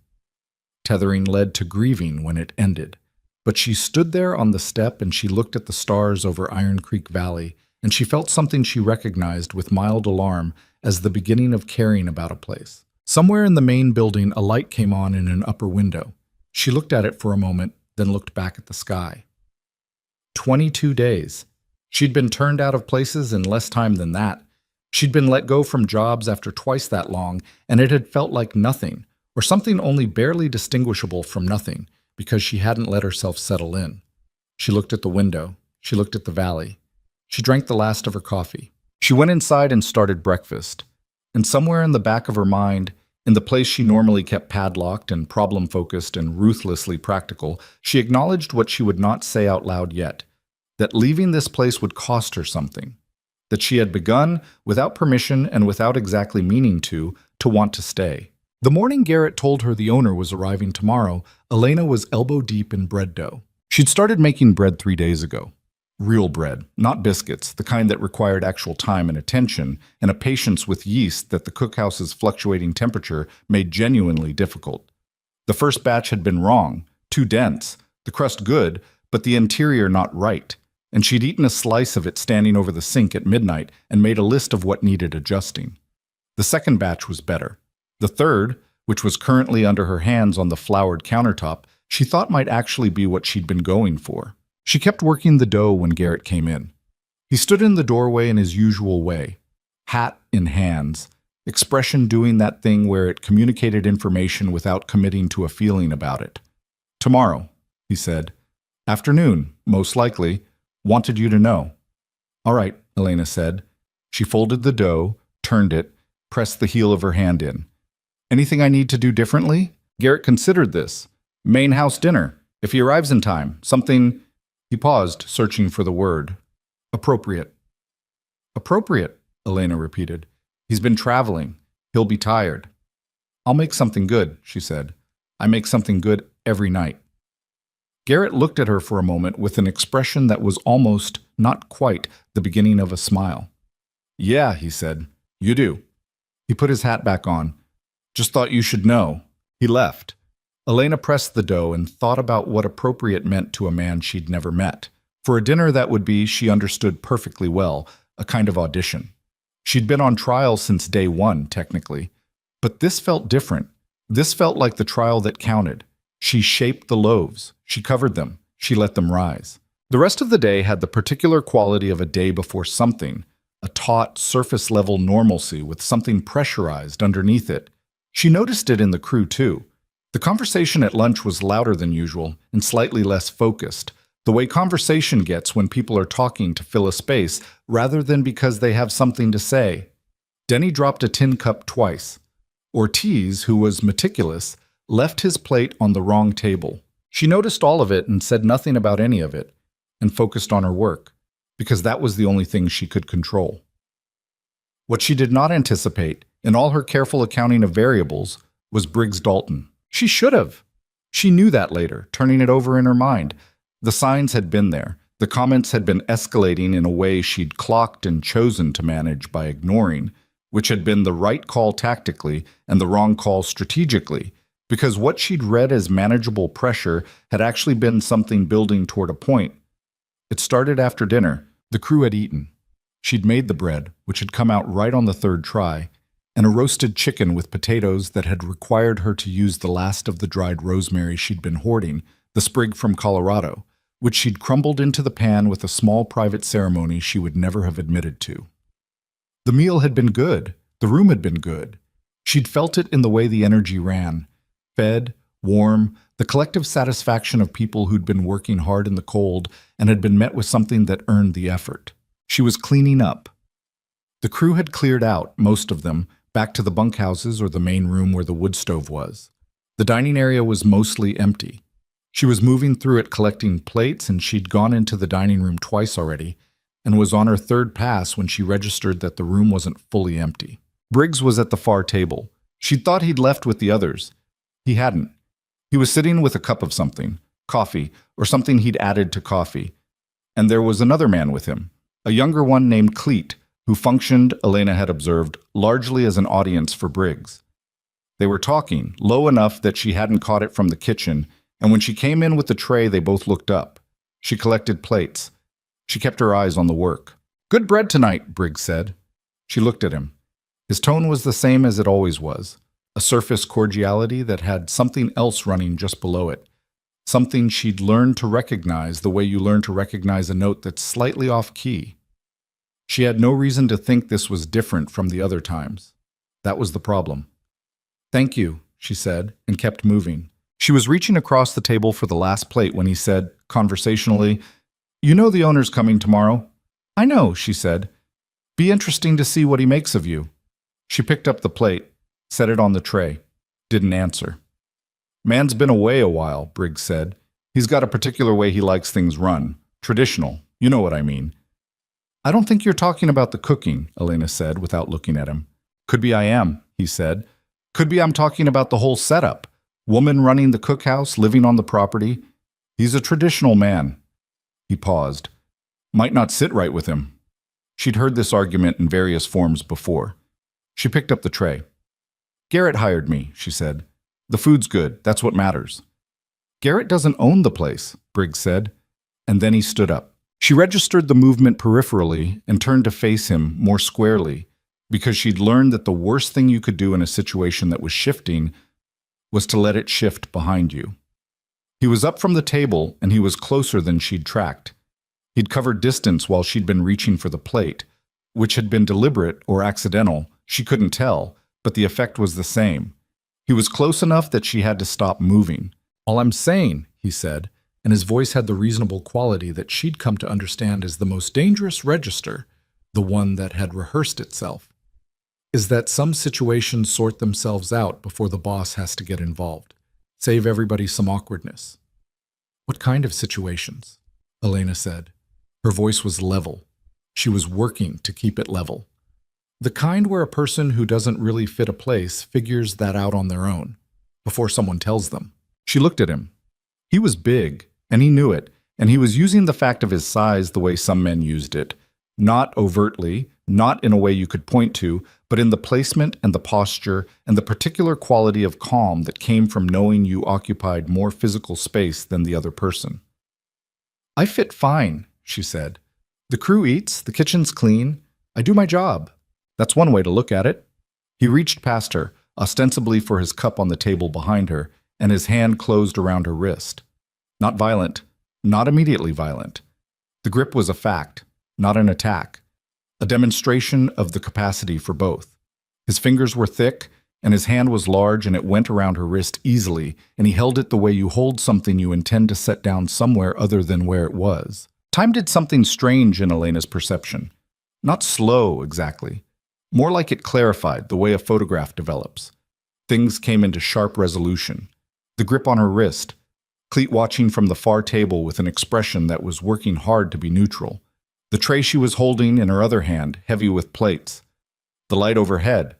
Tethering led to grieving when it ended. But she stood there on the step and she looked at the stars over Iron Creek Valley, and she felt something she recognized with mild alarm as the beginning of caring about a place. Somewhere in the main building, a light came on in an upper window. She looked at it for a moment, then looked back at the sky. 22 days. She'd been turned out of places in less time than that. She'd been let go from jobs after twice that long, and it had felt like nothing, or something only barely distinguishable from nothing, because she hadn't let herself settle in. She looked at the window. She looked at the valley. She drank the last of her coffee. She went inside and started breakfast. And somewhere in the back of her mind, in the place she normally kept padlocked and problem-focused and ruthlessly practical, she acknowledged what she would not say out loud yet, that leaving this place would cost her something, that she had begun, without permission and without exactly meaning to want to stay. The morning Garrett told her the owner was arriving tomorrow, Elena was elbow-deep in bread dough. She'd started making bread 3 days ago. Real bread, not biscuits, the kind that required actual time and attention, and a patience with yeast that the cookhouse's fluctuating temperature made genuinely difficult. The first batch had been wrong, too dense, the crust good, but the interior not right, and she'd eaten a slice of it standing over the sink at midnight and made a list of what needed adjusting. The second batch was better. The third, which was currently under her hands on the floured countertop, she thought might actually be what she'd been going for. She kept working the dough when Garrett came in. He stood in the doorway in his usual way, hat in hands, expression doing that thing where it communicated information without committing to a feeling about it. "Tomorrow," he said. "Afternoon, most likely. Wanted you to know." "All right," Elena said. She folded the dough, turned it, pressed the heel of her hand in. "Anything I need to do differently?" Garrett considered this. "Main house dinner. If he arrives in time, something—" He paused, searching for the word. "Appropriate." "Appropriate," Elena repeated. "He's been traveling. He'll be tired." "I'll make something good," she said. "I make something good every night." Garrett looked at her for a moment with an expression that was almost, not quite, the beginning of a smile. "Yeah," he said. "You do." He put his hat back on. "Just thought you should know." He left. Elena pressed the dough and thought about what appropriate meant to a man she'd never met. For a dinner that would be, she understood perfectly well, a kind of audition. She'd been on trial since day one, technically. But this felt different. This felt like the trial that counted. She shaped the loaves. She covered them. She let them rise. The rest of the day had the particular quality of a day before something, a taut, surface-level normalcy with something pressurized underneath it. She noticed it in the crew, too. The conversation at lunch was louder than usual and slightly less focused, the way conversation gets when people are talking to fill a space rather than because they have something to say. Denny dropped a tin cup twice. Ortiz, who was meticulous, left his plate on the wrong table. She noticed all of it and said nothing about any of it, and focused on her work, because that was the only thing she could control. What she did not anticipate, in all her careful accounting of variables, was Briggs Dalton. She should have. She knew that later, turning it over in her mind. The signs had been there. The comments had been escalating in a way she'd clocked and chosen to manage by ignoring, which had been the right call tactically and the wrong call strategically, because what she'd read as manageable pressure had actually been something building toward a point. It started after dinner. The crew had eaten. She'd made the bread, which had come out right on the third try, and a roasted chicken with potatoes that had required her to use the last of the dried rosemary she'd been hoarding, the sprig from Colorado, which she'd crumbled into the pan with a small private ceremony she would never have admitted to. The meal had been good. The room had been good. She'd felt it in the way the energy ran. Fed, warm, the collective satisfaction of people who'd been working hard in the cold and had been met with something that earned the effort. She was cleaning up. The crew had cleared out, most of them, back to the bunkhouses or the main room where the wood stove was. The dining area was mostly empty. She was moving through it collecting plates, and she'd gone into the dining room twice already, and was on her third pass when she registered that the room wasn't fully empty. Briggs was at the far table. She'd thought he'd left with the others. He hadn't. He was sitting with a cup of something, coffee, or something he'd added to coffee. And there was another man with him, a younger one named Cleet, who functioned, Elena had observed, largely as an audience for Briggs. They were talking, low enough that she hadn't caught it from the kitchen, and when she came in with the tray, they both looked up. She collected plates. She kept her eyes on the work. "Good bread tonight," Briggs said. She looked at him. His tone was the same as it always was, a surface cordiality that had something else running just below it, something she'd learned to recognize the way you learn to recognize a note that's slightly off-key. She had no reason to think this was different from the other times. That was the problem. "Thank you," she said, and kept moving. She was reaching across the table for the last plate when he said, conversationally, "You know the owner's coming tomorrow?" "I know," she said. "Be interesting to see what he makes of you." She picked up the plate, set it on the tray, didn't answer. "Man's been away a while," Briggs said. "He's got a particular way he likes things run. Traditional. You know what I mean." "I don't think you're talking about the cooking," Elena said without looking at him. "Could be I am," he said. "Could be I'm talking about the whole setup. Woman running the cookhouse, living on the property. He's a traditional man." He paused. Might not sit right with him. She'd heard this argument in various forms before. She picked up the tray. "Garrett hired me," she said. "The food's good. That's what matters." "Garrett doesn't own the place," Briggs said. And then he stood up. She registered the movement peripherally and turned to face him more squarely, because she'd learned that the worst thing you could do in a situation that was shifting was to let it shift behind you. He was up from the table, and he was closer than she'd tracked. He'd covered distance while she'd been reaching for the plate, which had been deliberate or accidental. She couldn't tell, but the effect was the same. He was close enough that she had to stop moving. "All I'm saying," he said, and his voice had the reasonable quality that she'd come to understand as the most dangerous register, the one that had rehearsed itself, is that some situations sort themselves out before the boss has to get involved. Save everybody some awkwardness. "What kind of situations?" Elena said. Her voice was level. She was working to keep it level. "The kind where a person who doesn't really fit a place figures that out on their own, before someone tells them." She looked at him. He was big, and he knew it, and he was using the fact of his size the way some men used it. Not overtly, not in a way you could point to, but in the placement and the posture and the particular quality of calm that came from knowing you occupied more physical space than the other person. "I fit fine," she said. "The crew eats, the kitchen's clean. I do my job. That's one way to look at it." He reached past her, ostensibly for his cup on the table behind her, and his hand closed around her wrist. Not violent, not immediately violent. The grip was a fact, not an attack, a demonstration of the capacity for both. His fingers were thick, and his hand was large, and it went around her wrist easily, and he held it the way you hold something you intend to set down somewhere other than where it was. Time did something strange in Elena's perception. Not slow, exactly. More like it clarified, the way a photograph develops. Things came into sharp resolution. The grip on her wrist, Cleet watching from the far table with an expression that was working hard to be neutral. The tray she was holding in her other hand, heavy with plates. The light overhead,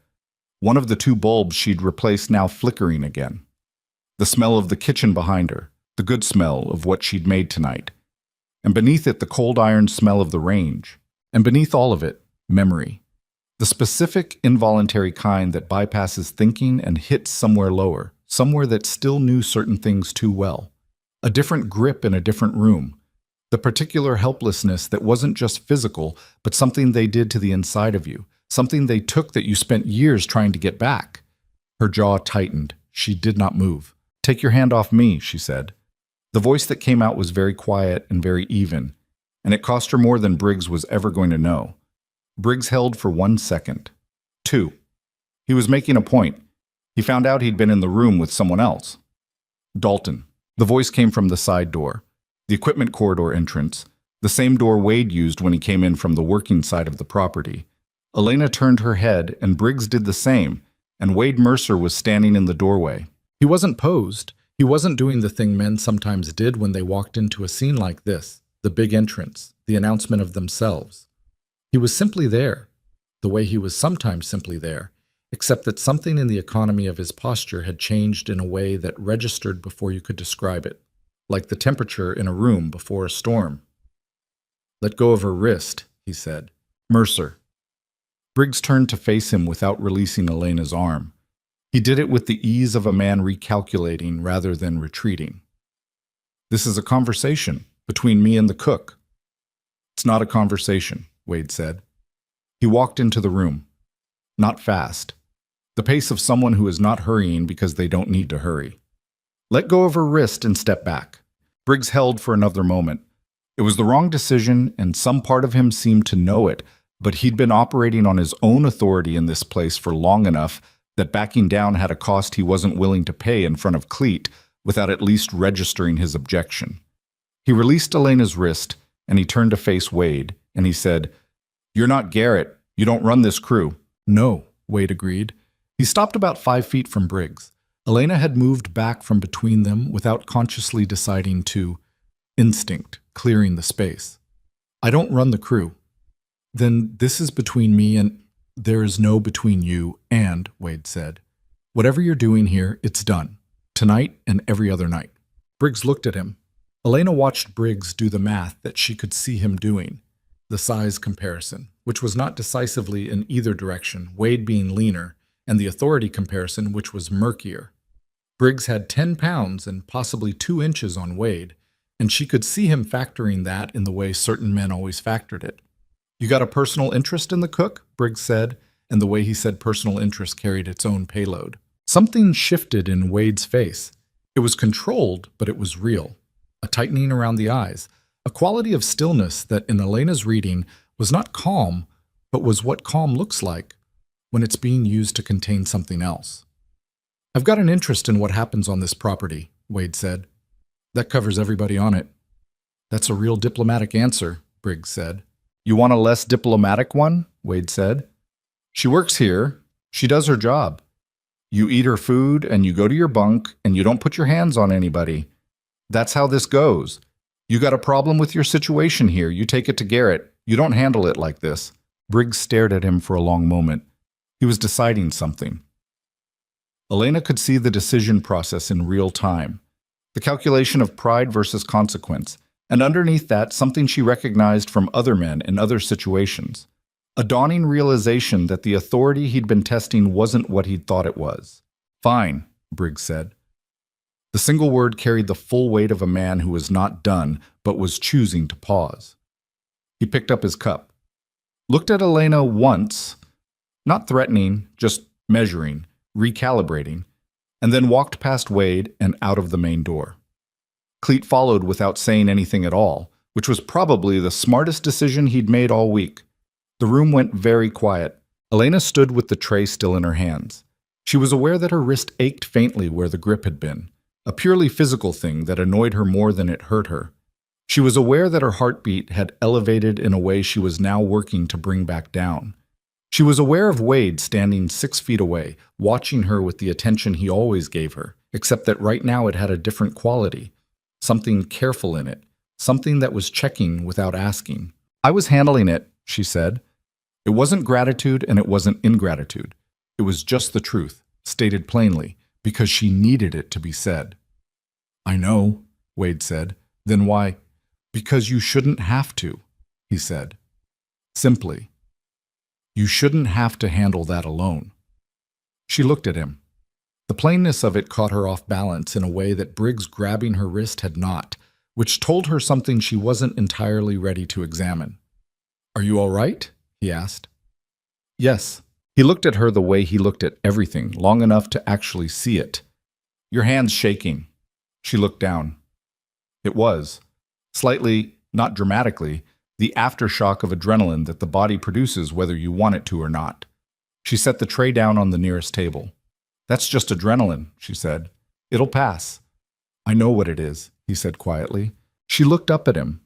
one of the two bulbs she'd replaced now flickering again. The smell of the kitchen behind her, the good smell of what she'd made tonight. And beneath it, the cold iron smell of the range. And beneath all of it, memory. The specific, involuntary kind that bypasses thinking and hits somewhere lower, somewhere that still knew certain things too well. A different grip in a different room. The particular helplessness that wasn't just physical, but something they did to the inside of you, something they took that you spent years trying to get back. Her jaw tightened. She did not move. "Take your hand off me," she said. The voice that came out was very quiet and very even, and it cost her more than Briggs was ever going to know. Briggs held for 1 second. 2. He was making a point. He found out he'd been in the room with someone else. Dalton. The voice came from the side door, the equipment corridor entrance, the same door Wade used when he came in from the working side of the property. Elena turned her head, and Briggs did the same, and Wade Mercer was standing in the doorway. He wasn't posed. He wasn't doing the thing men sometimes did when they walked into a scene like this, the big entrance, the announcement of themselves. He was simply there, the way he was sometimes simply there, except that something in the economy of his posture had changed in a way that registered before you could describe it, like the temperature in a room before a storm. "Let go of her wrist," he said. "Mercer." Briggs turned to face him without releasing Elena's arm. He did it with the ease of a man recalculating rather than retreating. "This is a conversation between me and the cook." "It's not a conversation," Wade said. He walked into the room. Not fast. The pace of someone who is not hurrying because they don't need to hurry. "Let go of her wrist and step back." Briggs held for another moment. It was the wrong decision, and some part of him seemed to know it, but he'd been operating on his own authority in this place for long enough that backing down had a cost he wasn't willing to pay in front of Cleet without at least registering his objection. He released Elena's wrist, and he turned to face Wade, and he said, "You're not Garrett. You don't run this crew." "No," Wade agreed. He stopped about 5 feet from Briggs. Elena had moved back from between them without consciously deciding to. Instinct, clearing the space. "I don't run the crew." "Then this is between me and—" "There is no between you and," Wade said. "Whatever you're doing here, it's done. Tonight and every other night." Briggs looked at him. Elena watched Briggs do the math that she could see him doing. The size comparison, which was not decisively in either direction, Wade being leaner, and the authority comparison, which was murkier. Briggs had 10 pounds and possibly 2 inches on Wade, and she could see him factoring that in the way certain men always factored it. "You got a personal interest in the cook?" Briggs said, and the way he said personal interest carried its own payload. Something shifted in Wade's face. It was controlled, but it was real. A tightening around the eyes, a quality of stillness that in Elena's reading was not calm, but was what calm looks like when it's being used to contain something else. "I've got an interest in what happens on this property," Wade said. "That covers everybody on it." "That's a real diplomatic answer," Briggs said. "You want a less diplomatic one?" Wade said. "She works here. She does her job. You eat her food, and you go to your bunk, and you don't put your hands on anybody. That's how this goes. You got a problem with your situation here. You take it to Garrett. You don't handle it like this." Briggs stared at him for a long moment. He was deciding something. Elena could see the decision process in real time. The calculation of pride versus consequence. And underneath that, something she recognized from other men in other situations. A dawning realization that the authority he'd been testing wasn't what he'd thought it was. "Fine," Briggs said. The single word carried the full weight of a man who was not done, but was choosing to pause. He picked up his cup. Looked at Elena once, not threatening, just measuring, recalibrating, and then walked past Wade and out of the main door. Cleet followed without saying anything at all, which was probably the smartest decision he'd made all week. The room went very quiet. Elena stood with the tray still in her hands. She was aware that her wrist ached faintly where the grip had been, a purely physical thing that annoyed her more than it hurt her. She was aware that her heartbeat had elevated in a way she was now working to bring back down. She was aware of Wade standing 6 feet away, watching her with the attention he always gave her, except that right now it had a different quality, something careful in it, something that was checking without asking. "I was handling it," she said. It wasn't gratitude and it wasn't ingratitude. It was just the truth, stated plainly, because she needed it to be said. I know, Wade said. Then why? Because you shouldn't have to, he said. Simply. You shouldn't have to handle that alone. She looked at him. The plainness of it caught her off balance in a way that Briggs grabbing her wrist had not, which told her something she wasn't entirely ready to examine. Are you all right? He asked. Yes. He looked at her the way he looked at everything, long enough to actually see it. Your hand's shaking. She looked down. It was, slightly, not dramatically, the aftershock of adrenaline that the body produces whether you want it to or not. She set the tray down on the nearest table. That's just adrenaline, she said. It'll pass. I know what it is, he said quietly. She looked up at him.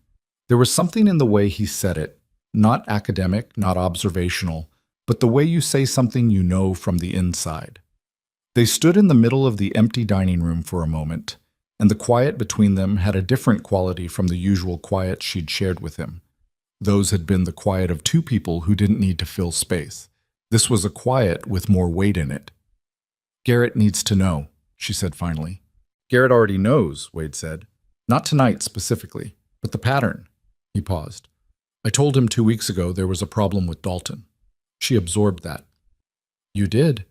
There was something in the way he said it, not academic, not observational, but the way you say something you know from the inside. They stood in the middle of the empty dining room for a moment, and the quiet between them had a different quality from the usual quiet she'd shared with him. Those had been the quiet of two people who didn't need to fill space. This was a quiet with more weight in it. Garrett needs to know, she said finally. Garrett already knows, Wade said. Not tonight specifically, but the pattern. He paused. I told him 2 weeks ago there was a problem with Dalton. She absorbed that. You did?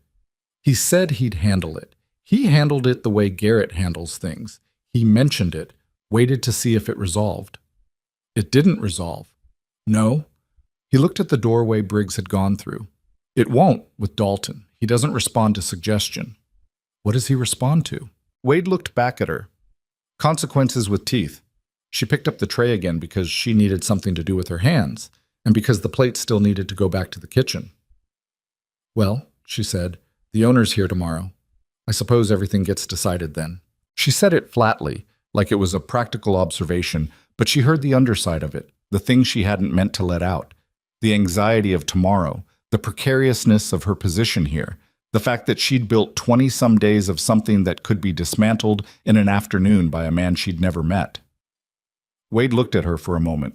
He said he'd handle it. He handled it the way Garrett handles things. He mentioned it, waited to see if it resolved. It didn't resolve. No. He looked at the doorway Briggs had gone through. It won't with Dalton. He doesn't respond to suggestion. What does he respond to? Wade looked back at her. Consequences with teeth. She picked up the tray again because she needed something to do with her hands, and because the plate still needed to go back to the kitchen. Well, she said, the owner's here tomorrow. I suppose everything gets decided then. She said it flatly, like it was a practical observation, but she heard the underside of it, the thing she hadn't meant to let out, the anxiety of tomorrow, the precariousness of her position here, the fact that she'd built 20-some days of something that could be dismantled in an afternoon by a man she'd never met. Wade looked at her for a moment.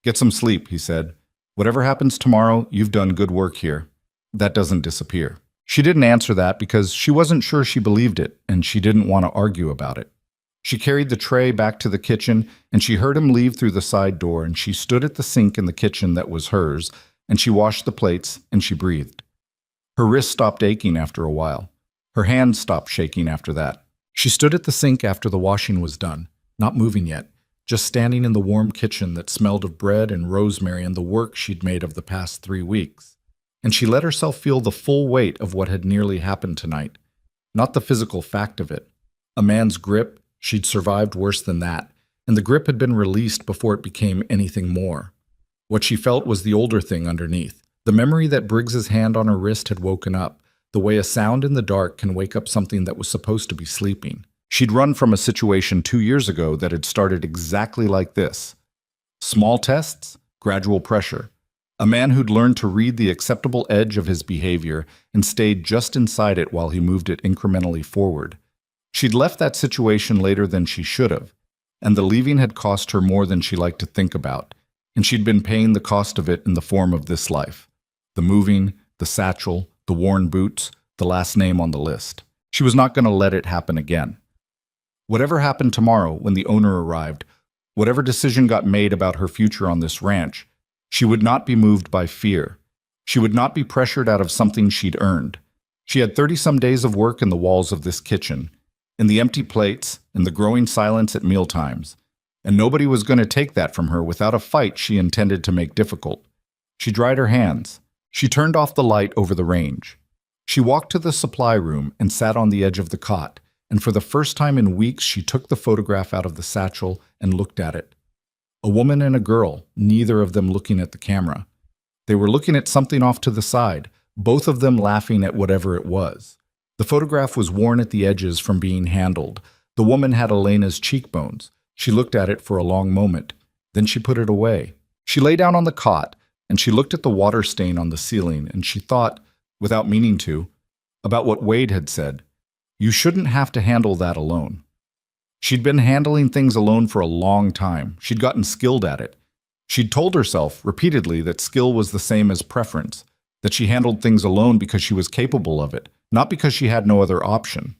Get some sleep, he said. Whatever happens tomorrow, you've done good work here. That doesn't disappear. She didn't answer that because she wasn't sure she believed it, and she didn't want to argue about it. She carried the tray back to the kitchen, and she heard him leave through the side door, and she stood at the sink in the kitchen that was hers, and she washed the plates, and she breathed. Her wrist stopped aching after a while. Her hands stopped shaking after that. She stood at the sink after the washing was done, not moving yet, just standing in the warm kitchen that smelled of bread and rosemary and the work she'd made of the past 3 weeks. And she let herself feel the full weight of what had nearly happened tonight, not the physical fact of it. A man's grip, she'd survived worse than that, and the grip had been released before it became anything more. What she felt was the older thing underneath, the memory that Briggs's hand on her wrist had woken up, the way a sound in the dark can wake up something that was supposed to be sleeping. She'd run from a situation 2 years ago that had started exactly like this. Small tests, gradual pressure. A man who'd learned to read the acceptable edge of his behavior and stayed just inside it while he moved it incrementally forward. She'd left that situation later than she should have, and the leaving had cost her more than she liked to think about, and she'd been paying the cost of it in the form of this life. The moving, the satchel, the worn boots, the last name on the list. She was not going to let it happen again. Whatever happened tomorrow when the owner arrived, whatever decision got made about her future on this ranch, she would not be moved by fear. She would not be pressured out of something she'd earned. She had 30-some days of work in the walls of this kitchen, in the empty plates, in the growing silence at mealtimes, and nobody was going to take that from her without a fight she intended to make difficult. She dried her hands. She turned off the light over the range. She walked to the supply room and sat on the edge of the cot, and for the first time in weeks she took the photograph out of the satchel and looked at it. A woman and a girl, neither of them looking at the camera. They were looking at something off to the side, both of them laughing at whatever it was. The photograph was worn at the edges from being handled. The woman had Elena's cheekbones. She looked at it for a long moment. Then she put it away. She lay down on the cot, and she looked at the water stain on the ceiling, and she thought, without meaning to, about what Wade had said. You shouldn't have to handle that alone. She'd been handling things alone for a long time. She'd gotten skilled at it. She'd told herself repeatedly that skill was the same as preference, that she handled things alone because she was capable of it, not because she had no other option.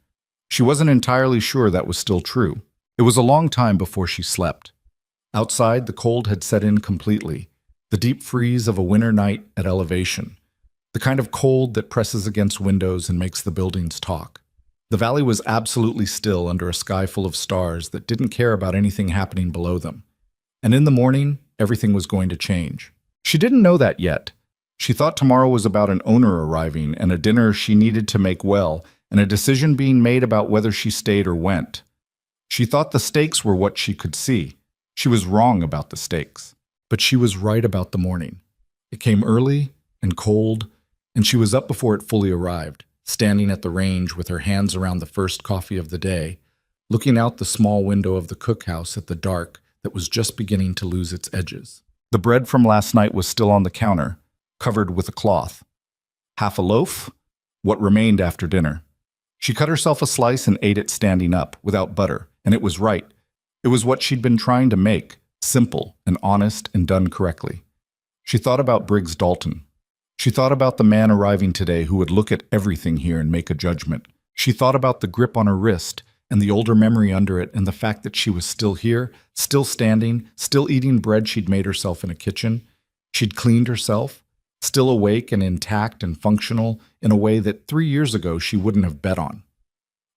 She wasn't entirely sure that was still true. It was a long time before she slept. Outside, the cold had set in completely, the deep freeze of a winter night at elevation, the kind of cold that presses against windows and makes the buildings talk. The valley was absolutely still under a sky full of stars that didn't care about anything happening below them. And in the morning, everything was going to change. She didn't know that yet. She thought tomorrow was about an owner arriving and a dinner she needed to make well, and a decision being made about whether she stayed or went. She thought the stakes were what she could see. She was wrong about the stakes. But she was right about the morning. It came early and cold, and she was up before it fully arrived, standing at the range with her hands around the first coffee of the day, looking out the small window of the cookhouse at the dark that was just beginning to lose its edges. The bread from last night was still on the counter, covered with a cloth. Half a loaf? What remained after dinner? She cut herself a slice and ate it standing up, without butter, and it was right. It was what she'd been trying to make, simple and honest and done correctly. She thought about Briggs Dalton. She thought about the man arriving today who would look at everything here and make a judgment. She thought about the grip on her wrist and the older memory under it and the fact that she was still here, still standing, still eating bread she'd made herself in a kitchen. She'd cleaned herself, still awake and intact and functional in a way that 3 years ago she wouldn't have bet on.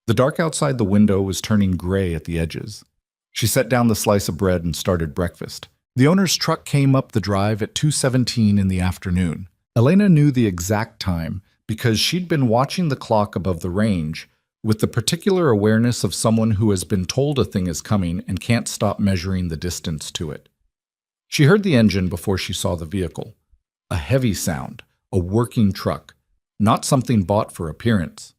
The dark outside the window was turning gray at the edges. She set down the slice of bread and started breakfast. The owner's truck came up the drive at 2:17 in the afternoon. Elena knew the exact time because she'd been watching the clock above the range with the particular awareness of someone who has been told a thing is coming and can't stop measuring the distance to it. She heard the engine before she saw the vehicle. A heavy sound, a working truck, not something bought for appearance.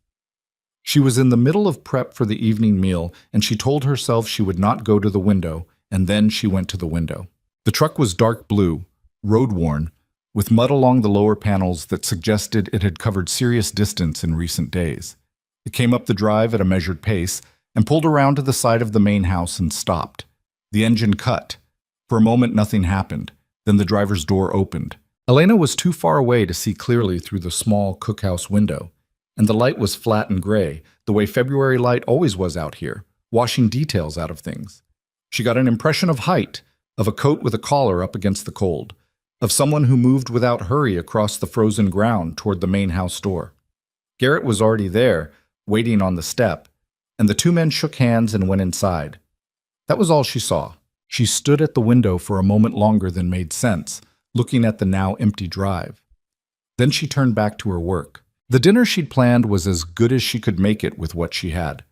She was in the middle of prep for the evening meal, and she told herself she would not go to the window, and then she went to the window. The truck was dark blue, road-worn, with mud along the lower panels that suggested it had covered serious distance in recent days. It came up the drive at a measured pace and pulled around to the side of the main house and stopped. The engine cut. For a moment, nothing happened. Then the driver's door opened. Elena was too far away to see clearly through the small cookhouse window, and the light was flat and gray, the way February light always was out here, washing details out of things. She got an impression of height, of a coat with a collar up against the cold, of someone who moved without hurry across the frozen ground toward the main house door. Garrett was already there, waiting on the step, and the two men shook hands and went inside. That was all she saw. She stood at the window for a moment longer than made sense, looking at the now empty drive. Then she turned back to her work. The dinner she'd planned was as good as she could make it with what she had.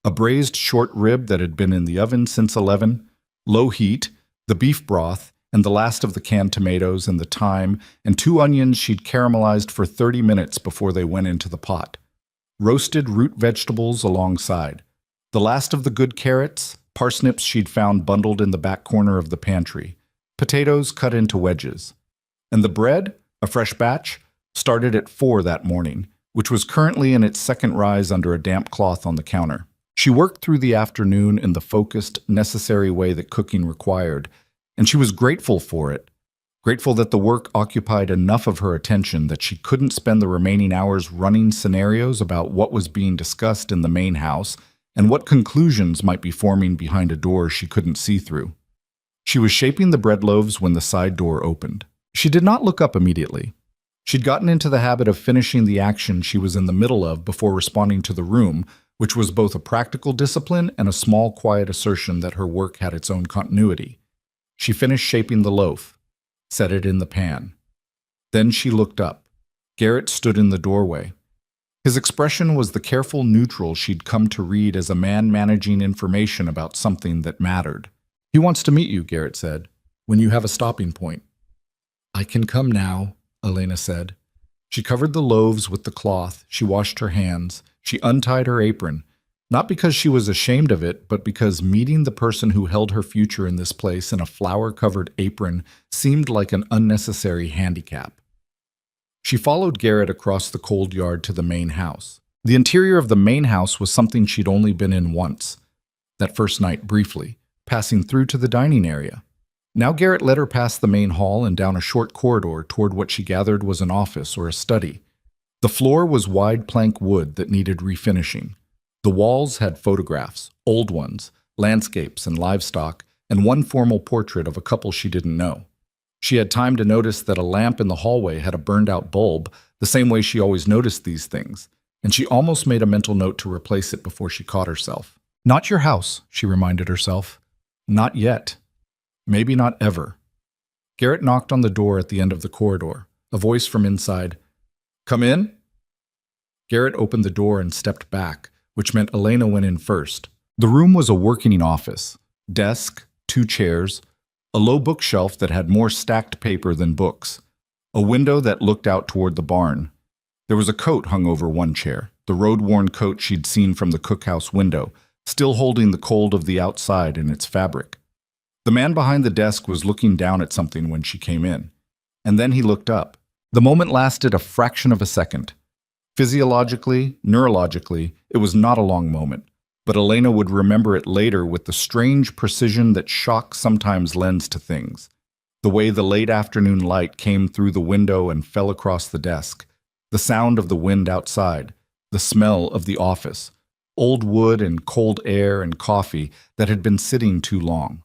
A braised short rib that had been in the oven since 11, low heat, the beef broth, and the last of the canned tomatoes and the thyme, and 2 onions she'd caramelized for 30 minutes before they went into the pot. Roasted root vegetables alongside. The last of the good carrots, parsnips she'd found bundled in the back corner of the pantry. Potatoes cut into wedges. And the bread, a fresh batch, started at 4 that morning, which was currently in its second rise under a damp cloth on the counter. She worked through the afternoon in the focused, necessary way that cooking required, and she was grateful for it, grateful that the work occupied enough of her attention that she couldn't spend the remaining hours running scenarios about what was being discussed in the main house and what conclusions might be forming behind a door she couldn't see through. She was shaping the bread loaves when the side door opened. She did not look up immediately. She'd gotten into the habit of finishing the action she was in the middle of before responding to the room, which was both a practical discipline and a small, quiet assertion that her work had its own continuity. She finished shaping the loaf, set it in the pan. Then she looked up. Garrett stood in the doorway. His expression was the careful neutral she'd come to read as a man managing information about something that mattered. "He wants to meet you," Garrett said, "when you have a stopping point." "I can come now," Elena said. She covered the loaves with the cloth, she washed her hands, she untied her apron, not because she was ashamed of it, but because meeting the person who held her future in this place in a flower-covered apron seemed like an unnecessary handicap. She followed Garrett across the cold yard to the main house. The interior of the main house was something she'd only been in once, that first night briefly, passing through to the dining area. Now Garrett led her past the main hall and down a short corridor toward what she gathered was an office or a study. The floor was wide plank wood that needed refinishing. The walls had photographs, old ones, landscapes and livestock, and one formal portrait of a couple she didn't know. She had time to notice that a lamp in the hallway had a burned-out bulb, the same way she always noticed these things, and she almost made a mental note to replace it before she caught herself. Not your house, she reminded herself. Not yet. Maybe not ever. Garrett knocked on the door at the end of the corridor. A voice from inside. Come in? Garrett opened the door and stepped back, which meant Elena went in first. The room was a working office. Desk, 2 chairs, a low bookshelf that had more stacked paper than books, a window that looked out toward the barn. There was a coat hung over one chair, the road-worn coat she'd seen from the cookhouse window, still holding the cold of the outside in its fabric. The man behind the desk was looking down at something when she came in, and then he looked up. The moment lasted a fraction of a second. Physiologically, neurologically, it was not a long moment, but Elena would remember it later with the strange precision that shock sometimes lends to things. The way the late afternoon light came through the window and fell across the desk, the sound of the wind outside, the smell of the office, old wood and cold air and coffee that had been sitting too long.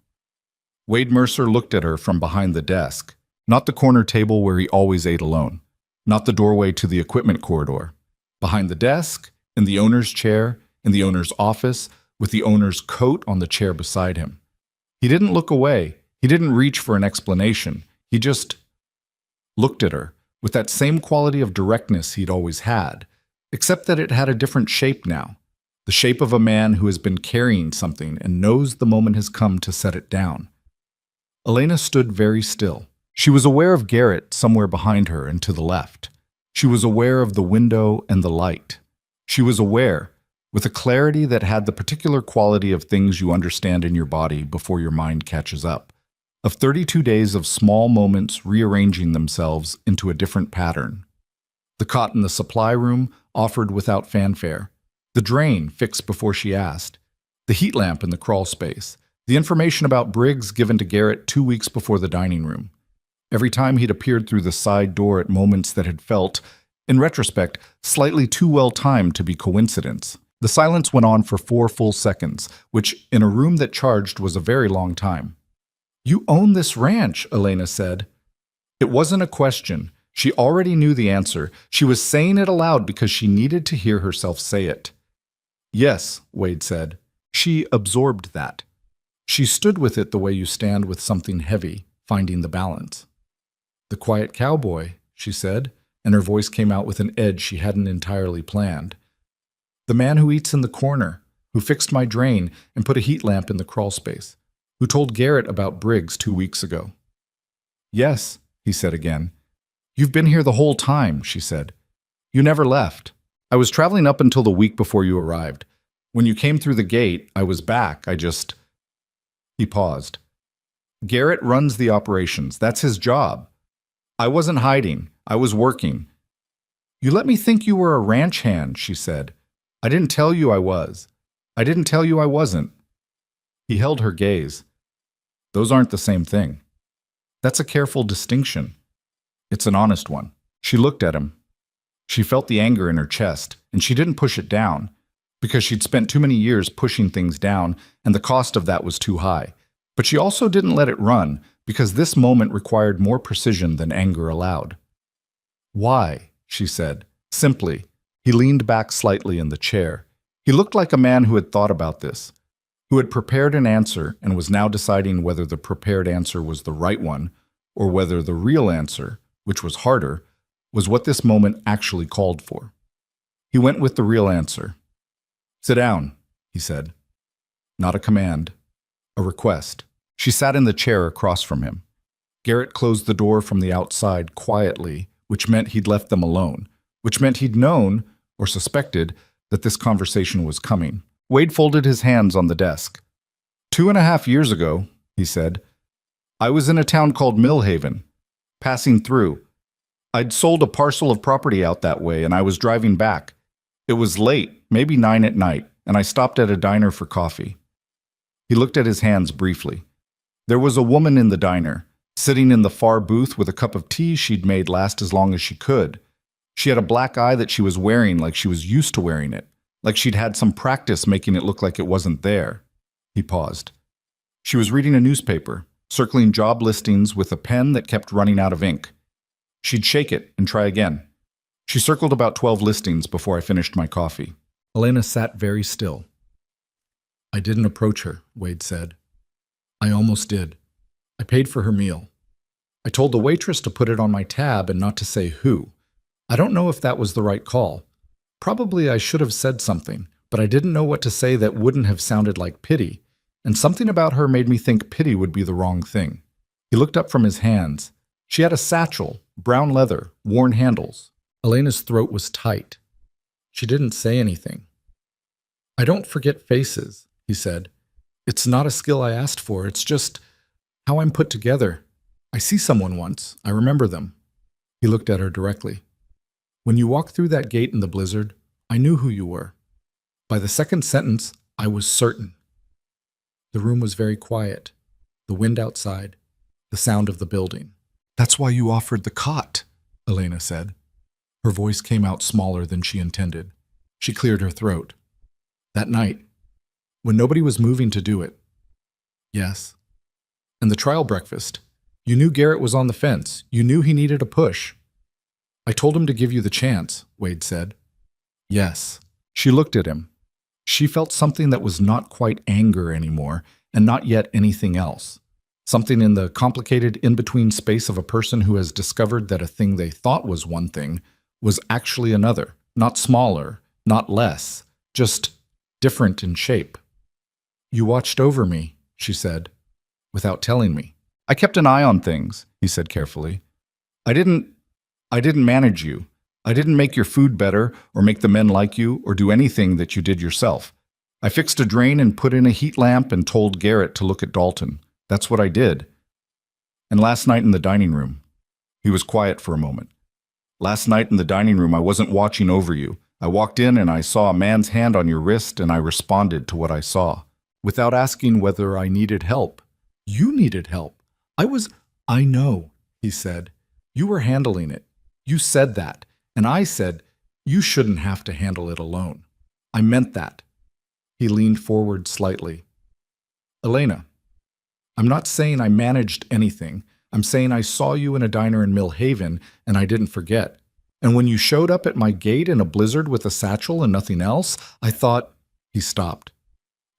Wade Mercer looked at her from behind the desk, not the corner table where he always ate alone, not the doorway to the equipment corridor. Behind the desk, in the owner's chair, in the owner's office, with the owner's coat on the chair beside him. He didn't look away. He didn't reach for an explanation. He just looked at her with that same quality of directness he'd always had, except that it had a different shape now, the shape of a man who has been carrying something and knows the moment has come to set it down. Elena stood very still. She was aware of Garrett somewhere behind her and to the left. She was aware of the window and the light. She was aware, with a clarity that had the particular quality of things you understand in your body before your mind catches up, of 32 days of small moments rearranging themselves into a different pattern. The cot in the supply room offered without fanfare, the drain fixed before she asked, the heat lamp in the crawl space, the information about Briggs given to Garrett 2 weeks before the dining room. Every time he'd appeared through the side door at moments that had felt, in retrospect, slightly too well timed to be coincidence. The silence went on for 4 full seconds, which, in a room that charged, was a very long time. "You own this ranch," Elena said. It wasn't a question. She already knew the answer. She was saying it aloud because she needed to hear herself say it. "Yes," Wade said. She absorbed that. She stood with it the way you stand with something heavy, finding the balance. "The quiet cowboy," she said, and her voice came out with an edge she hadn't entirely planned. "The man who eats in the corner, who fixed my drain and put a heat lamp in the crawl space, who told Garrett about Briggs 2 weeks ago." "Yes," he said again. "You've been here the whole time," she said. "You never left. I was traveling up until the week before you arrived. When you came through the gate, I was back. He paused. "Garrett runs the operations. That's his job. I wasn't hiding. I was working." "You let me think you were a ranch hand," she said. "I didn't tell you I was. I didn't tell you I wasn't." He held her gaze. "Those aren't the same thing. That's a careful distinction. It's an honest one." She looked at him. She felt the anger in her chest, and she didn't push it down, because she'd spent too many years pushing things down, and the cost of that was too high. But she also didn't let it run, because this moment required more precision than anger allowed. "Why?" she said, simply. He leaned back slightly in the chair. He looked like a man who had thought about this, who had prepared an answer and was now deciding whether the prepared answer was the right one, or whether the real answer, which was harder, was what this moment actually called for. He went with the real answer. "Sit down," he said. Not a command, a request. She sat in the chair across from him. Garrett closed the door from the outside quietly, which meant he'd left them alone, which meant he'd known, or suspected, that this conversation was coming. Wade folded his hands on the desk. 2.5 years ago, he said, I was in a town called Millhaven, passing through. I'd sold a parcel of property out that way, and I was driving back. It was late, maybe 9 at night, and I stopped at a diner for coffee. He looked at his hands briefly. There was a woman in the diner, sitting in the far booth with a cup of tea she'd made last as long as she could. She had a black eye that she was wearing like she was used to wearing it, like she'd had some practice making it look like it wasn't there. He paused. She was reading a newspaper, circling job listings with a pen that kept running out of ink. She'd shake it and try again. She circled about 12 listings before I finished my coffee. Elena sat very still. I didn't approach her, Wade said. I almost did. I paid for her meal. I told the waitress to put it on my tab and not to say who. I don't know if that was the right call. Probably I should have said something, but I didn't know what to say that wouldn't have sounded like pity, and something about her made me think pity would be the wrong thing. He looked up from his hands. She had a satchel, brown leather, worn handles. Elena's throat was tight. She didn't say anything. I don't forget faces, he said. It's not a skill I asked for, it's just how I'm put together. I see someone once, I remember them. He looked at her directly. When you walked through that gate in the blizzard, I knew who you were. By the second sentence, I was certain. The room was very quiet, the wind outside, the sound of the building. That's why you offered the cot, Elena said. Her voice came out smaller than she intended. She cleared her throat. That night, when nobody was moving to do it. Yes. And the trial breakfast. You knew Garrett was on the fence. You knew he needed a push. I told him to give you the chance, Wade said. Yes. She looked at him. She felt something that was not quite anger anymore, and not yet anything else. Something in the complicated in-between space of a person who has discovered that a thing they thought was one thing was actually another, not smaller, not less, just different in shape. You watched over me, she said, without telling me. I kept an eye on things, he said carefully. I didn't manage you. I didn't make your food better or make the men like you or do anything that you did yourself. I fixed a drain and put in a heat lamp and told Garrett to look at Dalton. That's what I did. And last night in the dining room, he was quiet for a moment. Last night in the dining room, I wasn't watching over you. I walked in and I saw a man's hand on your wrist and I responded to what I saw, without asking whether I needed help. You needed help. I know, he said. You were handling it. You said that. And I said, you shouldn't have to handle it alone. I meant that. He leaned forward slightly. Elena, I'm not saying I managed anything. I'm saying I saw you in a diner in Mill Haven and I didn't forget. And when you showed up at my gate in a blizzard with a satchel and nothing else, I thought... He stopped.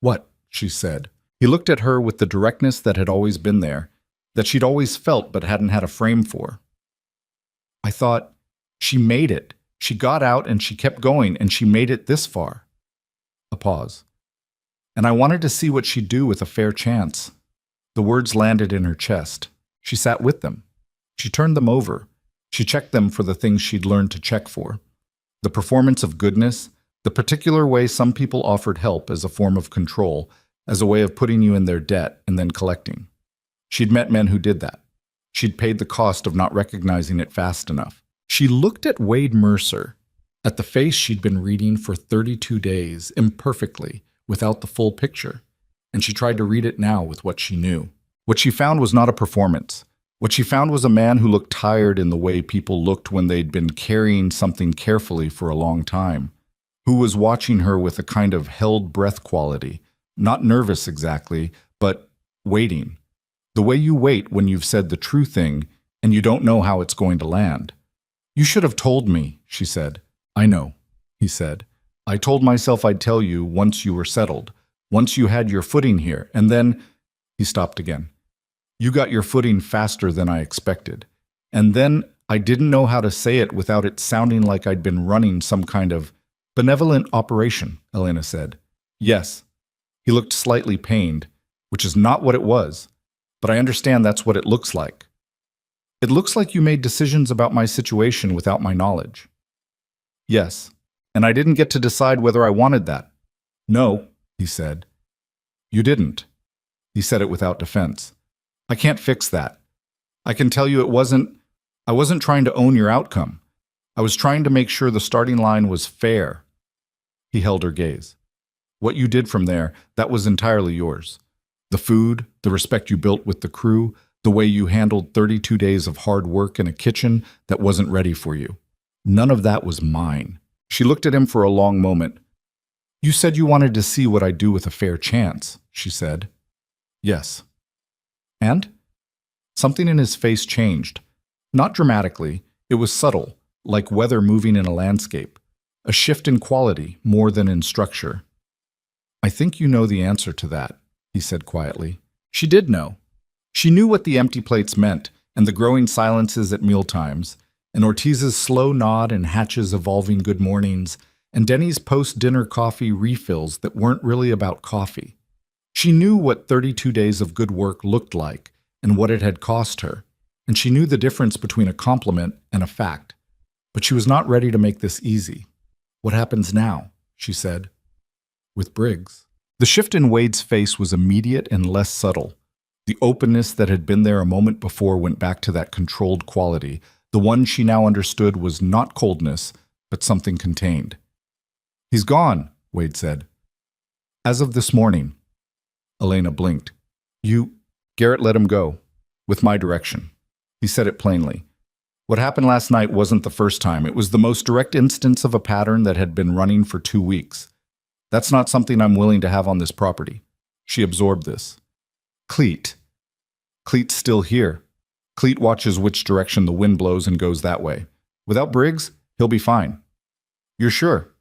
What? She said. He looked at her with the directness that had always been there, that she'd always felt but hadn't had a frame for. I thought, she made it. She got out and she kept going and she made it this far. A pause. And I wanted to see what she'd do with a fair chance. The words landed in her chest. She sat with them. She turned them over. She checked them for the things she'd learned to check for. The performance of goodness, the particular way some people offered help as a form of control, as a way of putting you in their debt and then collecting. She'd met men who did that. She'd paid the cost of not recognizing it fast enough. She looked at Wade Mercer, at the face she'd been reading for 32 days, imperfectly, without the full picture, and she tried to read it now with what she knew. What she found was not a performance. What she found was a man who looked tired in the way people looked when they'd been carrying something carefully for a long time, who was watching her with a kind of held breath quality, not nervous exactly, but waiting. The way you wait when you've said the true thing and you don't know how it's going to land. You should have told me, she said. I know, he said. I told myself I'd tell you once you were settled, once you had your footing here, and then... He stopped again. You got your footing faster than I expected. And then I didn't know how to say it without it sounding like I'd been running some kind of benevolent operation, Elena said. Yes. He looked slightly pained, which is not what it was, but I understand that's what it looks like. It looks like you made decisions about my situation without my knowledge. Yes, and I didn't get to decide whether I wanted that. No, he said. You didn't. He said it without defense. I can't fix that. I can tell you I wasn't trying to own your outcome. I was trying to make sure the starting line was fair. He held her gaze. What you did from there, that was entirely yours. The food, the respect you built with the crew, the way you handled 32 days of hard work in a kitchen that wasn't ready for you. None of that was mine. She looked at him for a long moment. You said you wanted to see what I'd do with a fair chance, she said. Yes. And? Something in his face changed. Not dramatically, it was subtle, like weather moving in a landscape. A shift in quality more than in structure. I think you know the answer to that, he said quietly. She did know. She knew what the empty plates meant, and the growing silences at mealtimes, and Ortiz's slow nod and Hatch's evolving good mornings, and Denny's post-dinner coffee refills that weren't really about coffee. She knew what 32 days of good work looked like, and what it had cost her, and she knew the difference between a compliment and a fact. But she was not ready to make this easy. What happens now? She said. With Briggs. The shift in Wade's face was immediate and less subtle. The openness that had been there a moment before went back to that controlled quality. The one she now understood was not coldness, but something contained. He's gone, Wade said. As of this morning. Elena blinked. Garrett let him go. With my direction. He said it plainly. What happened last night wasn't the first time. It was the most direct instance of a pattern that had been running for 2 weeks. That's not something I'm willing to have on this property. She absorbed this. Cleet. Cleet's still here. Cleet watches which direction the wind blows and goes that way. Without Briggs, he'll be fine. You're sure?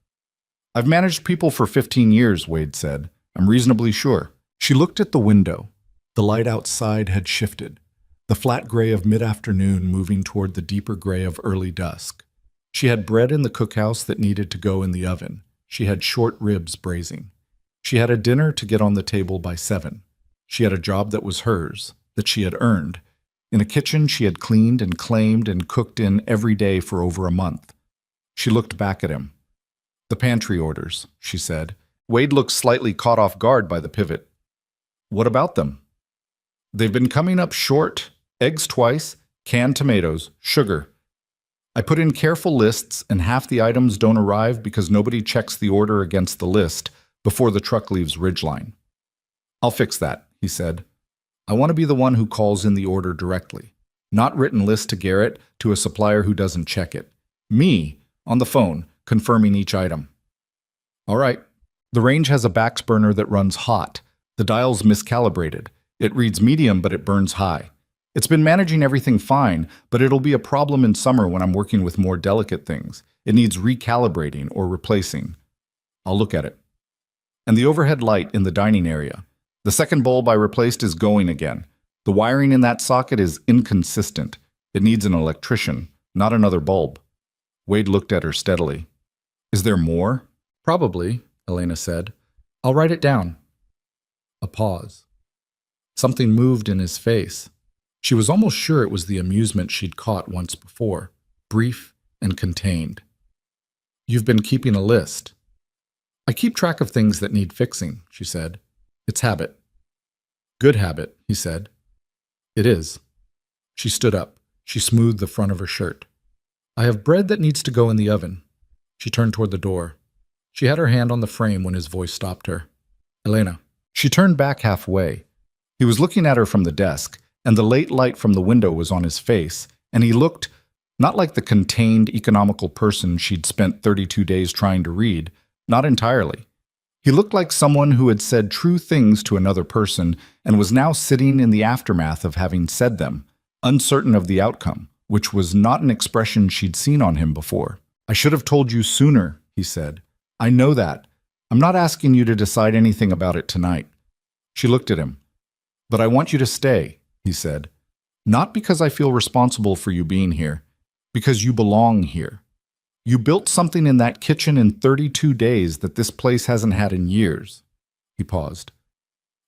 I've managed people for 15 years, Wade said. I'm reasonably sure. She looked at the window. The light outside had shifted. The flat gray of mid-afternoon moving toward the deeper gray of early dusk. She had bread in the cookhouse that needed to go in the oven. She had short ribs braising. She had a dinner to get on the table by 7. She had a job that was hers, that she had earned. In a kitchen she had cleaned and claimed and cooked in every day for over a month. She looked back at him. The pantry orders, she said. Wade looked slightly caught off guard by the pivot. What about them? They've been coming up short. Eggs twice, canned tomatoes, sugar. I put in careful lists and half the items don't arrive because nobody checks the order against the list before the truck leaves Ridgeline. I'll fix that, he said. I want to be the one who calls in the order directly. Not written list to Garrett to a supplier who doesn't check it. Me, on the phone, confirming each item. All right. The range has a Bax burner that runs hot. The dial's miscalibrated. It reads medium, but it burns high. It's been managing everything fine, but it'll be a problem in summer when I'm working with more delicate things. It needs recalibrating or replacing. I'll look at it. And the overhead light in the dining area. The second bulb I replaced is going again. The wiring in that socket is inconsistent. It needs an electrician, not another bulb. Wade looked at her steadily. Is there more? Probably, Elena said. I'll write it down. A pause. Something moved in his face. She was almost sure it was the amusement she'd caught once before, brief and contained. You've been keeping a list. I keep track of things that need fixing, she said. It's habit. Good habit, he said. It is. She stood up. She smoothed the front of her shirt. I have bread that needs to go in the oven. She turned toward the door. She had her hand on the frame when his voice stopped her. Elena. She turned back halfway. He was looking at her from the desk, and the late light from the window was on his face, and he looked not like the contained, economical person she'd spent 32 days trying to read, not entirely. He looked like someone who had said true things to another person and was now sitting in the aftermath of having said them, uncertain of the outcome, which was not an expression she'd seen on him before. I should have told you sooner, he said. I know that. I'm not asking you to decide anything about it tonight. She looked at him. But I want you to stay, he said. Not because I feel responsible for you being here, because you belong here. You built something in that kitchen in 32 days that this place hasn't had in years. He paused.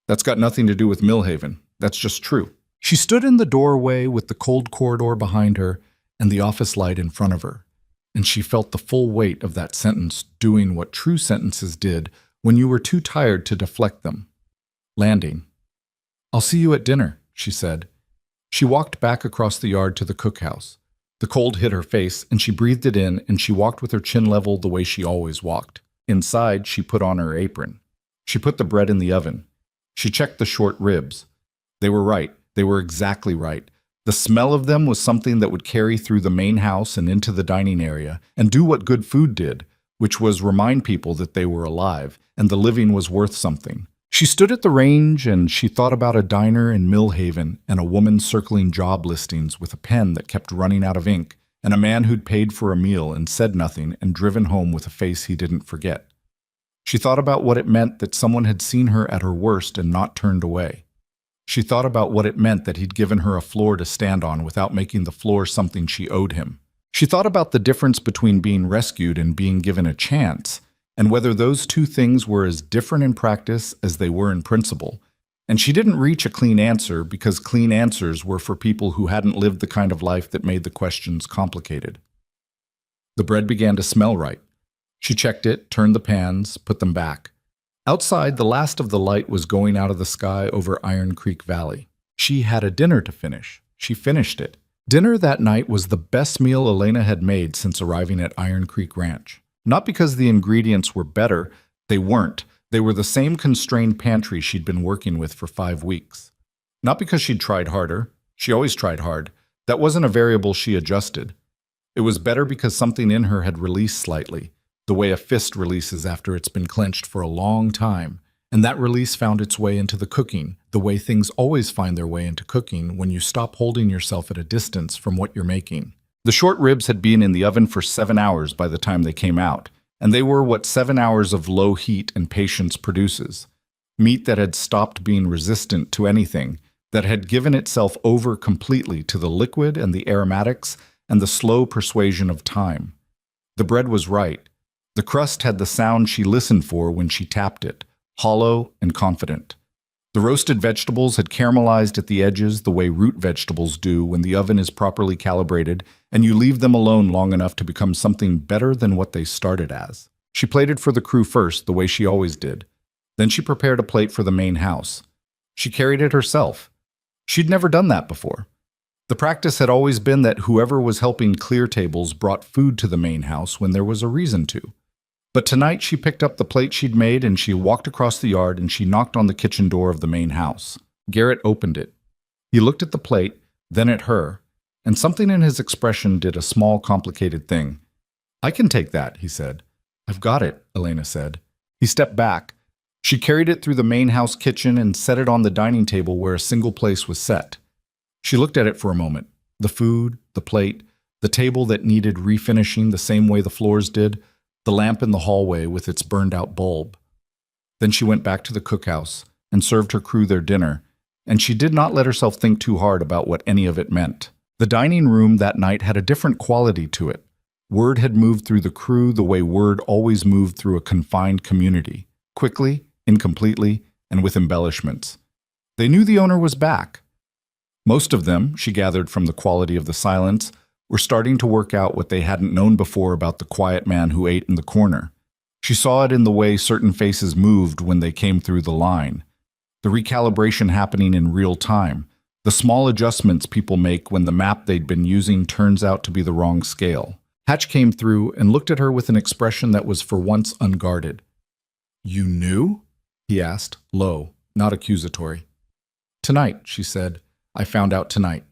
That's got nothing to do with Millhaven. That's just true. She stood in the doorway with the cold corridor behind her and the office light in front of her, and she felt the full weight of that sentence doing what true sentences did when you were too tired to deflect them. Landing. I'll see you at dinner, she said. She walked back across the yard to the cookhouse. The cold hit her face, and she breathed it in, and she walked with her chin level the way she always walked. Inside, she put on her apron. She put the bread in the oven. She checked the short ribs. They were right. They were exactly right. The smell of them was something that would carry through the main house and into the dining area, and do what good food did, which was remind people that they were alive and the living was worth something. She stood at the range and she thought about a diner in Millhaven and a woman circling job listings with a pen that kept running out of ink and a man who'd paid for a meal and said nothing and driven home with a face he didn't forget. She thought about what it meant that someone had seen her at her worst and not turned away. She thought about what it meant that he'd given her a floor to stand on without making the floor something she owed him. She thought about the difference between being rescued and being given a chance, and whether those two things were as different in practice as they were in principle. And she didn't reach a clean answer because clean answers were for people who hadn't lived the kind of life that made the questions complicated. The bread began to smell right. She checked it, turned the pans, put them back. Outside, the last of the light was going out of the sky over Iron Creek Valley. She had a dinner to finish. She finished it. Dinner that night was the best meal Elena had made since arriving at Iron Creek Ranch. Not because the ingredients were better, they weren't. They were the same constrained pantry she'd been working with for 5 weeks. Not because she'd tried harder. She always tried hard. That wasn't a variable she adjusted. It was better because something in her had released slightly, the way a fist releases after it's been clenched for a long time, and that release found its way into the cooking, the way things always find their way into cooking when you stop holding yourself at a distance from what you're making. The short ribs had been in the oven for 7 hours by the time they came out, and they were what 7 hours of low heat and patience produces. Meat that had stopped being resistant to anything, that had given itself over completely to the liquid and the aromatics and the slow persuasion of time. The bread was right. The crust had the sound she listened for when she tapped it, hollow and confident. The roasted vegetables had caramelized at the edges the way root vegetables do when the oven is properly calibrated and you leave them alone long enough to become something better than what they started as. She plated for the crew first, the way she always did. Then she prepared a plate for the main house. She carried it herself. She'd never done that before. The practice had always been that whoever was helping clear tables brought food to the main house when there was a reason to. But tonight she picked up the plate she'd made and she walked across the yard and she knocked on the kitchen door of the main house. Garrett opened it. He looked at the plate, then at her, and something in his expression did a small, complicated thing. "I can take that," he said. "I've got it," Elena said. He stepped back. She carried it through the main house kitchen and set it on the dining table where a single place was set. She looked at it for a moment. The food, the plate, the table that needed refinishing the same way the floors did, the lamp in the hallway with its burned-out bulb. Then she went back to the cookhouse and served her crew their dinner, and she did not let herself think too hard about what any of it meant. The dining room that night had a different quality to it. Word had moved through the crew the way word always moved through a confined community, quickly, incompletely, and with embellishments. They knew the owner was back. Most of them, she gathered from the quality of the silence, were starting to work out what they hadn't known before about the quiet man who ate in the corner. She saw it in the way certain faces moved when they came through the line. The recalibration happening in real time. The small adjustments people make when the map they'd been using turns out to be the wrong scale. Hatch came through and looked at her with an expression that was for once unguarded. "You knew?" he asked, low, not accusatory. "Tonight," she said. "I found out tonight."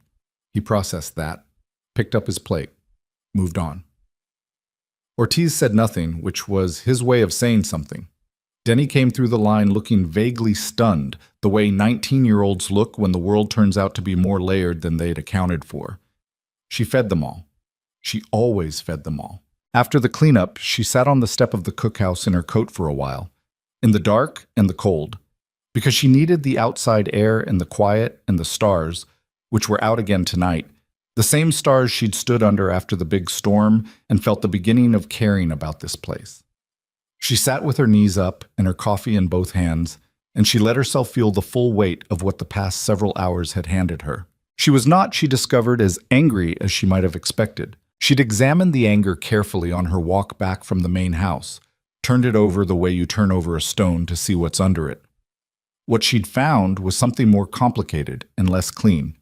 He processed that, picked up his plate, moved on. Ortiz said nothing, which was his way of saying something. Denny came through the line looking vaguely stunned, the way 19-year-olds look when the world turns out to be more layered than they'd accounted for. She fed them all. She always fed them all. After the cleanup, she sat on the step of the cookhouse in her coat for a while, in the dark and the cold, because she needed the outside air and the quiet and the stars, which were out again tonight, the same stars she'd stood under after the big storm and felt the beginning of caring about this place. She sat with her knees up and her coffee in both hands, and she let herself feel the full weight of what the past several hours had handed her. She was not, she discovered, as angry as she might have expected. She'd examined the anger carefully on her walk back from the main house, turned it over the way you turn over a stone to see what's under it. What she'd found was something more complicated and less clean.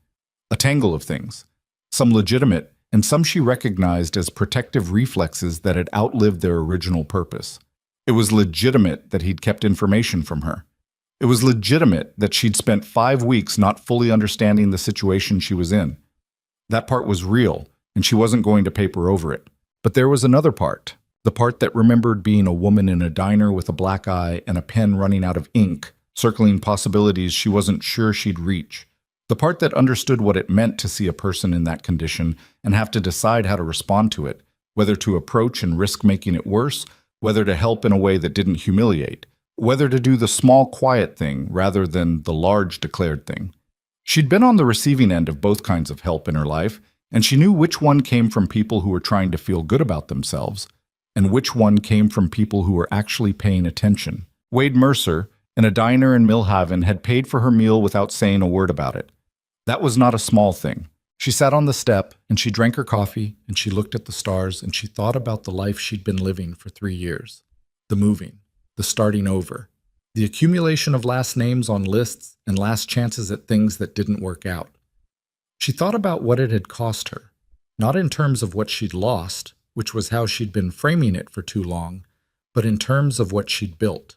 A tangle of things. Some legitimate, and some she recognized as protective reflexes that had outlived their original purpose. It was legitimate that he'd kept information from her. It was legitimate that she'd spent 5 weeks not fully understanding the situation she was in. That part was real, and she wasn't going to paper over it. But there was another part, The part that remembered being a woman in a diner with a black eye and a pen running out of ink, circling possibilities she wasn't sure she'd reach. The part that understood what it meant to see a person in that condition and have to decide how to respond to it, whether to approach and risk making it worse, whether to help in a way that didn't humiliate, whether to do the small, quiet thing rather than the large, declared thing. She'd been on the receiving end of both kinds of help in her life, and she knew which one came from people who were trying to feel good about themselves, and which one came from people who were actually paying attention. Wade Mercer, in a diner in Millhaven, had paid for her meal without saying a word about it. That was not a small thing. She sat on the step, and she drank her coffee, and she looked at the stars, and she thought about the life she'd been living for 3 years. The moving, the starting over, the accumulation of last names on lists and last chances at things that didn't work out. She thought about what it had cost her, not in terms of what she'd lost, which was how she'd been framing it for too long, but in terms of what she'd built.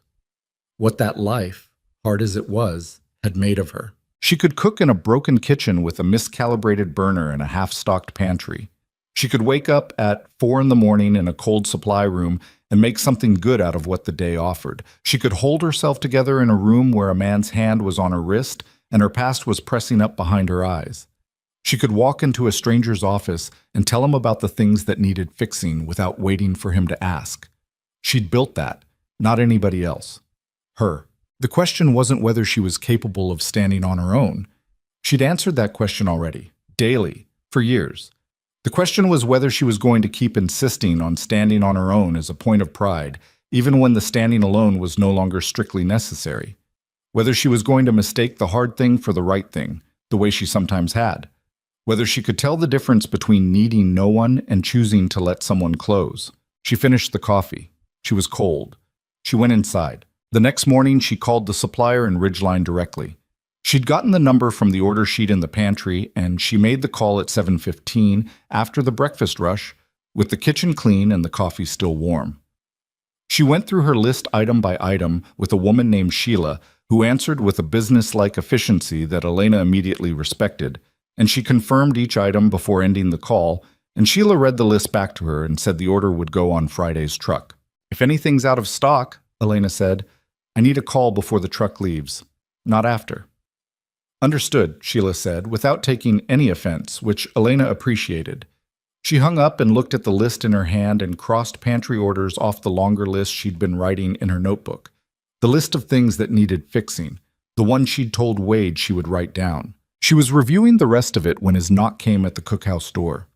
What that life, hard as it was, had made of her. She could cook in a broken kitchen with a miscalibrated burner and a half-stocked pantry. She could wake up at 4 in the morning in a cold supply room and make something good out of what the day offered. She could hold herself together in a room where a man's hand was on her wrist and her past was pressing up behind her eyes. She could walk into a stranger's office and tell him about the things that needed fixing without waiting for him to ask. She'd built that, not anybody else. Her. The question wasn't whether she was capable of standing on her own. She'd answered that question already, daily, for years. The question was whether she was going to keep insisting on standing on her own as a point of pride, even when the standing alone was no longer strictly necessary. Whether she was going to mistake the hard thing for the right thing, the way she sometimes had. Whether she could tell the difference between needing no one and choosing to let someone close. She finished the coffee. She was cold. She went inside. The next morning, she called the supplier in Ridgeline directly. She'd gotten the number from the order sheet in the pantry, and she made the call at 7:15 after the breakfast rush, with the kitchen clean and the coffee still warm. She went through her list item by item with a woman named Sheila, who answered with a business-like efficiency that Elena immediately respected, and she confirmed each item before ending the call, and Sheila read the list back to her and said the order would go on Friday's truck. "If anything's out of stock," Elena said, "I need a call before the truck leaves, not after." "Understood," Sheila said, without taking any offense, which Elena appreciated. She hung up and looked at the list in her hand and crossed pantry orders off the longer list she'd been writing in her notebook. The list of things that needed fixing, the one she'd told Wade she would write down. She was reviewing the rest of it when his knock came at the cookhouse door.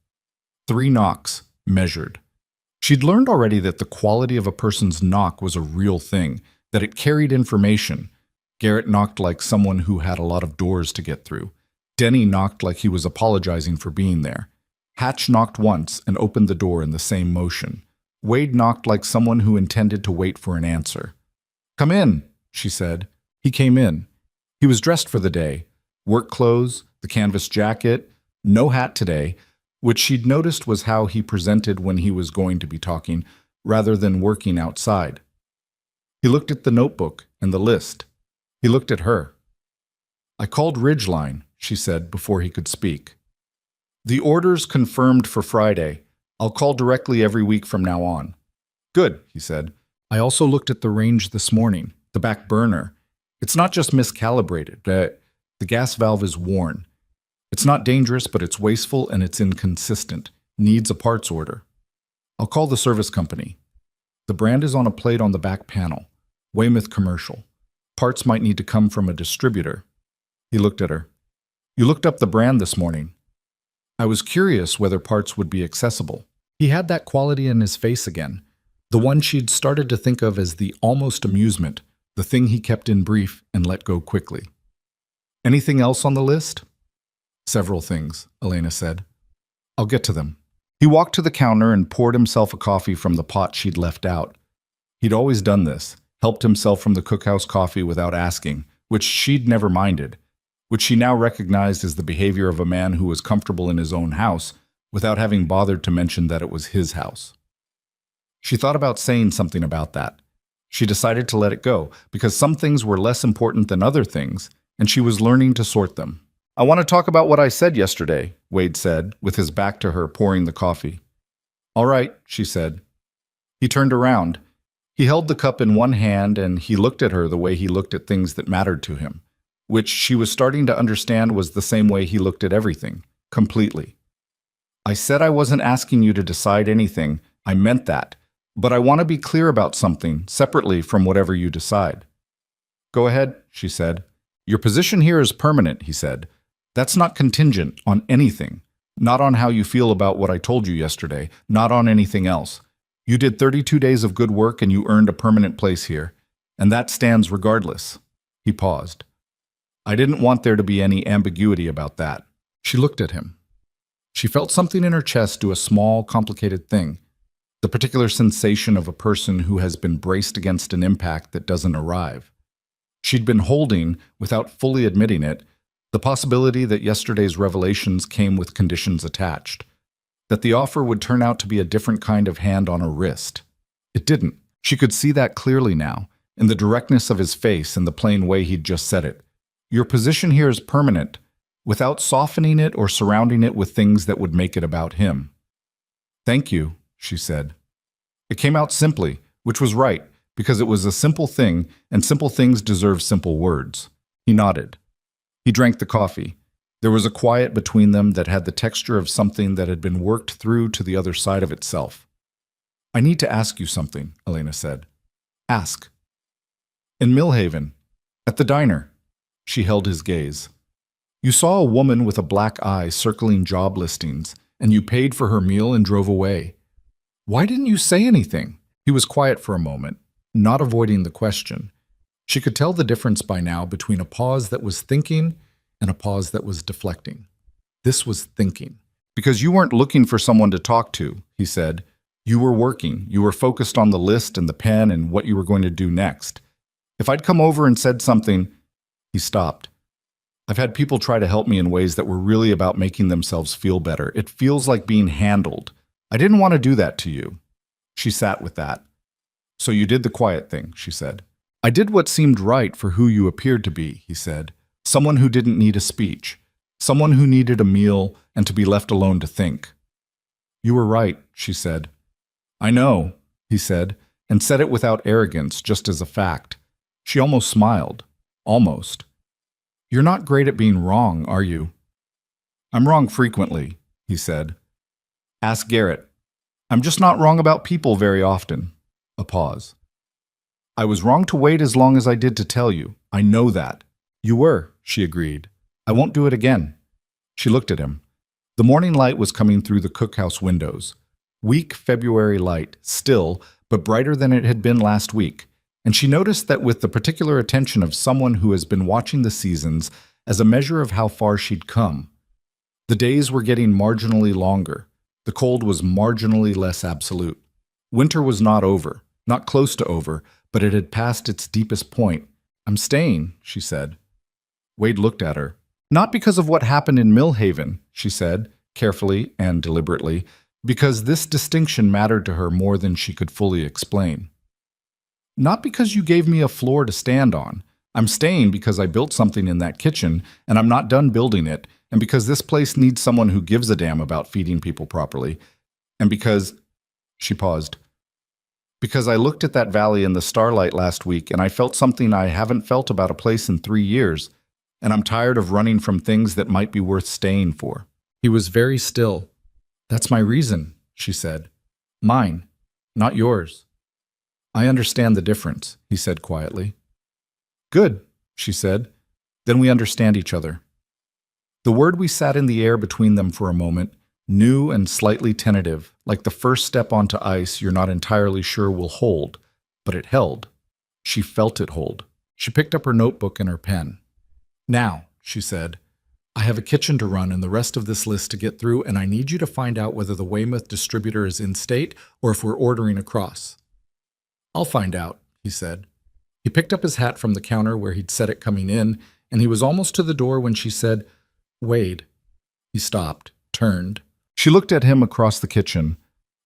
3 knocks, measured. She'd learned already that the quality of a person's knock was a real thing, that it carried information. Garrett knocked like someone who had a lot of doors to get through. Denny knocked like he was apologizing for being there. Hatch knocked once and opened the door in the same motion. Wade knocked like someone who intended to wait for an answer. "Come in," she said. He came in. He was dressed for the day. Work clothes, the canvas jacket, no hat today, which she'd noticed was how he presented when he was going to be talking, rather than working outside. He looked at the notebook and the list. He looked at her. "I called Ridgeline," she said before he could speak. "The order's confirmed for Friday. I'll call directly every week from now on." "Good," he said. "I also looked at the range this morning, the back burner. It's not just miscalibrated. The gas valve is worn. It's not dangerous, but it's wasteful and it's inconsistent. Needs a parts order. I'll call the service company. The brand is on a plate on the back panel. Weymouth Commercial. Parts might need to come from a distributor." He looked at her. "You looked up the brand this morning." "I was curious whether parts would be accessible." He had that quality in his face again, the one she'd started to think of as the almost amusement, the thing he kept in brief and let go quickly. "Anything else on the list?" "Several things," Elena said. "I'll get to them." He walked to the counter and poured himself a coffee from the pot she'd left out. He'd always done this, helped himself from the cookhouse coffee without asking, which she'd never minded, which she now recognized as the behavior of a man who was comfortable in his own house without having bothered to mention that it was his house. She thought about saying something about that. She decided to let it go, because some things were less important than other things, and she was learning to sort them. "I want to talk about what I said yesterday," Wade said, with his back to her pouring the coffee. "All right," she said. He turned around. He held the cup in one hand and he looked at her the way he looked at things that mattered to him, which she was starting to understand was the same way he looked at everything, completely. I said I wasn't asking you to decide anything. I meant that. But I want to be clear about something, separately from whatever you decide. Go ahead, she said. Your position here is permanent, he said. That's not contingent on anything. Not on how you feel about what I told you yesterday. Not on anything else. You did 32 days of good work and you earned a permanent place here. And that stands regardless. He paused. I didn't want there to be any ambiguity about that. She looked at him. She felt something in her chest do a small, complicated thing. The particular sensation of a person who has been braced against an impact that doesn't arrive. She'd been holding, without fully admitting it, the possibility that yesterday's revelations came with conditions attached. That the offer would turn out to be a different kind of hand on her wrist. It didn't. She could see that clearly now, in the directness of his face and the plain way he'd just said it. Your position here is permanent, without softening it or surrounding it with things that would make it about him. Thank you, she said. It came out simply, which was right, because it was a simple thing, and simple things deserve simple words. He nodded. He drank the coffee. There was a quiet between them that had the texture of something that had been worked through to the other side of itself. I need to ask you something, Elena said. Ask. In Millhaven, at the diner. She held his gaze. You saw a woman with a black eye circling job listings, and you paid for her meal and drove away. Why didn't you say anything? He was quiet for a moment, not avoiding the question. She could tell the difference by now between a pause that was thinking and a pause that was deflecting. This was thinking. Because you weren't looking for someone to talk to, he said. You were working. You were focused on the list and the pen and what you were going to do next. If I'd come over and said something, he stopped. I've had people try to help me in ways that were really about making themselves feel better. It feels like being handled. I didn't want to do that to you. She sat with that. So you did the quiet thing, she said. I did what seemed right for who you appeared to be, he said. Someone who didn't need a speech. Someone who needed a meal and to be left alone to think. You were right, she said. I know, he said, and said it without arrogance, just as a fact. She almost smiled. Almost. You're not great at being wrong, are you? I'm wrong frequently, he said. Ask Garrett. I'm just not wrong about people very often. A pause. I was wrong to wait as long as I did to tell you. I know that. You were, she agreed. I won't do it again. She looked at him. The morning light was coming through the cookhouse windows. Weak February light, still, but brighter than it had been last week. And she noticed that with the particular attention of someone who has been watching the seasons as a measure of how far she'd come. The days were getting marginally longer. The cold was marginally less absolute. Winter was not over, not close to over, but it had passed its deepest point. I'm staying, she said. Wade looked at her. Not because of what happened in Millhaven, she said, carefully and deliberately, because this distinction mattered to her more than she could fully explain. Not because you gave me a floor to stand on. I'm staying because I built something in that kitchen, and I'm not done building it, and because this place needs someone who gives a damn about feeding people properly, and because... She paused. Because I looked at that valley in the starlight last week, and I felt something I haven't felt about a place in 3 years, and I'm tired of running from things that might be worth staying for. He was very still. That's my reason, she said. Mine, not yours. I understand the difference, he said quietly. Good, she said. Then we understand each other. The word we sat in the air between them for a moment, new and slightly tentative, like the first step onto ice you're not entirely sure will hold, but it held. She felt it hold. She picked up her notebook and her pen. Now, she said, I have a kitchen to run and the rest of this list to get through, and I need you to find out whether the Weymouth distributor is in state or if we're ordering across. I'll find out, he said. He picked up his hat from the counter where he'd set it coming in, and he was almost to the door when she said, Wade. He stopped, turned. She looked at him across the kitchen,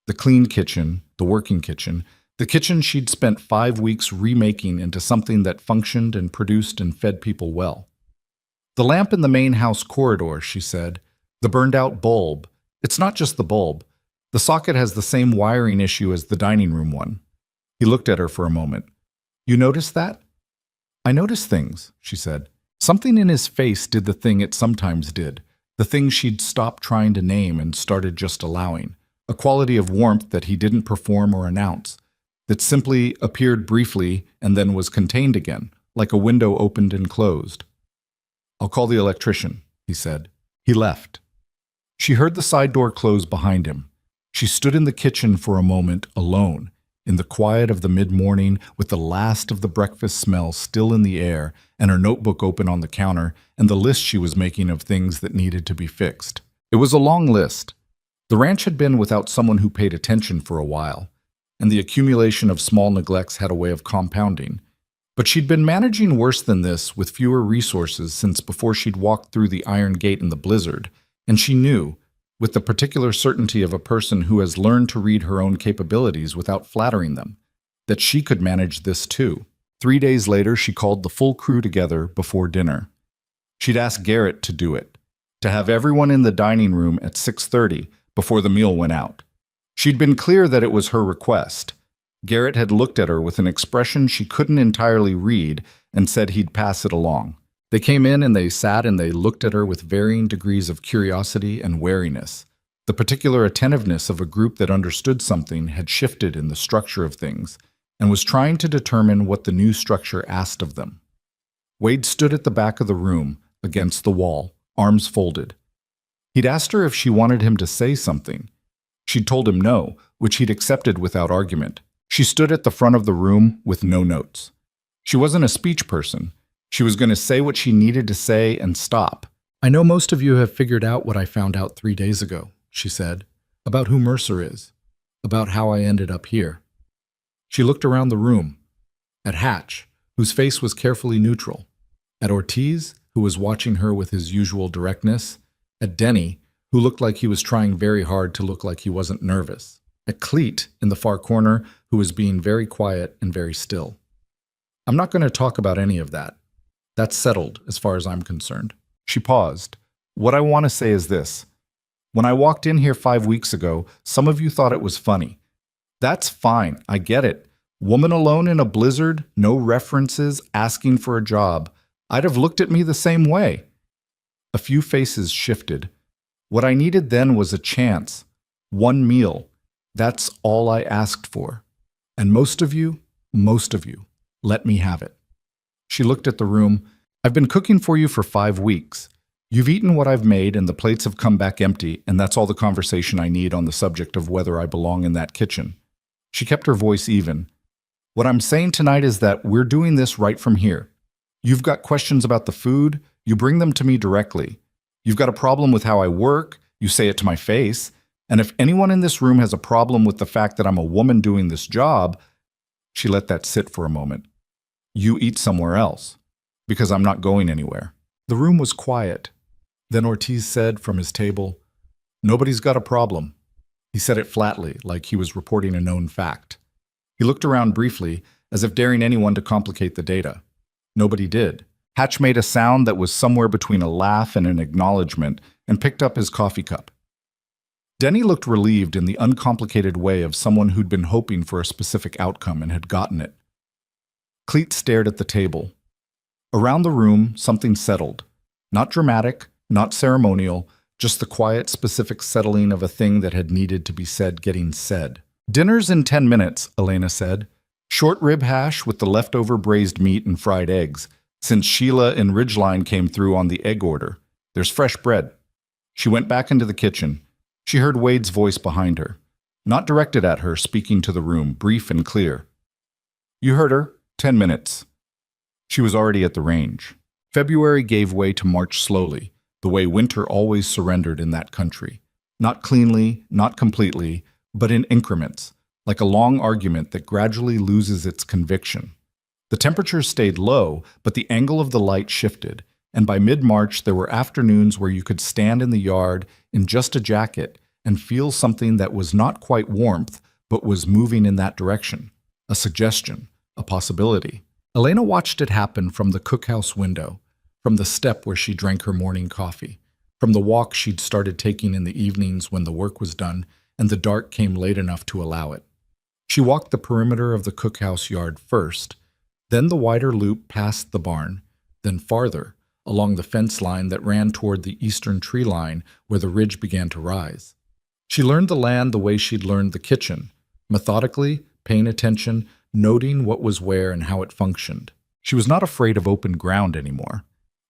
the clean kitchen, the working kitchen, the kitchen she'd spent 5 weeks remaking into something that functioned and produced and fed people well. The lamp in the main house corridor, she said, the burned-out bulb. It's not just the bulb. The socket has the same wiring issue as the dining room one. He looked at her for a moment. You noticed that? I notice things, she said. Something in his face did the thing it sometimes did, the thing she'd stopped trying to name and started just allowing, a quality of warmth that he didn't perform or announce, that simply appeared briefly and then was contained again, like a window opened and closed. I'll call the electrician, he said. He left. She heard the side door close behind him. She stood in the kitchen for a moment, alone, in the quiet of the mid-morning, with the last of the breakfast smell still in the air, and her notebook open on the counter, and the list she was making of things that needed to be fixed. It was a long list. The ranch had been without someone who paid attention for a while, and the accumulation of small neglects had a way of compounding. But she'd been managing worse than this with fewer resources since before she'd walked through the iron gate in the blizzard, and she knew, with the particular certainty of a person who has learned to read her own capabilities without flattering them, that she could manage this too. 3 days later, she called the full crew together before dinner. She'd asked Garrett to do it, to have everyone in the dining room at 6:30 before the meal went out. She'd been clear that it was her request. Garrett had looked at her with an expression she couldn't entirely read and said he'd pass it along. They came in and they sat and they looked at her with varying degrees of curiosity and wariness. The particular attentiveness of a group that understood something had shifted in the structure of things and was trying to determine what the new structure asked of them. Wade stood at the back of the room, against the wall, arms folded. He'd asked her if she wanted him to say something. She'd told him no, which he'd accepted without argument. She stood at the front of the room with no notes. She wasn't a speech person. She was going to say what she needed to say and stop. I know most of you have figured out what I found out 3 days ago, she said, about who Mercer is, about how I ended up here. She looked around the room, at Hatch, whose face was carefully neutral, at Ortiz, who was watching her with his usual directness, at Denny, who looked like he was trying very hard to look like he wasn't nervous, at Cleet in the far corner, who was being very quiet and very still. I'm not going to talk about any of that. That's settled, as far as I'm concerned. She paused. What I want to say is this. When I walked in here 5 weeks ago, some of you thought it was funny. That's fine, I get it. Woman alone in a blizzard, no references, asking for a job. I'd have looked at me the same way. A few faces shifted. What I needed then was a chance. One meal. That's all I asked for. And most of you, let me have it. She looked at the room. I've been cooking for you for 5 weeks. You've eaten what I've made and the plates have come back empty, and that's all the conversation I need on the subject of whether I belong in that kitchen. She kept her voice even. What I'm saying tonight is that we're doing this right from here. You've got questions about the food, you bring them to me directly. You've got a problem with how I work, you say it to my face. And if anyone in this room has a problem with the fact that I'm a woman doing this job, she let that sit for a moment. You eat somewhere else, because I'm not going anywhere. The room was quiet. Then Ortiz said from his table, Nobody's got a problem. He said it flatly, like he was reporting a known fact. He looked around briefly, as if daring anyone to complicate the data. Nobody did. Hatch made a sound that was somewhere between a laugh and an acknowledgement and picked up his coffee cup. Denny looked relieved in the uncomplicated way of someone who'd been hoping for a specific outcome and had gotten it. Cleet stared at the table. Around the room, something settled. Not dramatic, not ceremonial, just the quiet, specific settling of a thing that had needed to be said getting said. Dinner's in 10 minutes, Elena said. Short rib hash with the leftover braised meat and fried eggs, since Sheila in Ridgeline came through on the egg order. There's fresh bread. She went back into the kitchen. She heard Wade's voice behind her. Not directed at her, speaking to the room, brief and clear. You heard her. 10 minutes. She was already at the range. February gave way to March slowly, the way winter always surrendered in that country. Not cleanly, not completely, but in increments, like a long argument that gradually loses its conviction. The temperature stayed low, but the angle of the light shifted, and by mid-March there were afternoons where you could stand in the yard in just a jacket and feel something that was not quite warmth, but was moving in that direction. A suggestion, a possibility. Elena watched it happen from the cookhouse window, from the step where she drank her morning coffee, from the walk she'd started taking in the evenings when the work was done, and the dark came late enough to allow it. She walked the perimeter of the cookhouse yard first, then the wider loop past the barn, then farther, along the fence line that ran toward the eastern tree line where the ridge began to rise. She learned the land the way she'd learned the kitchen, methodically, paying attention, noting what was where and how it functioned. She was not afraid of open ground anymore.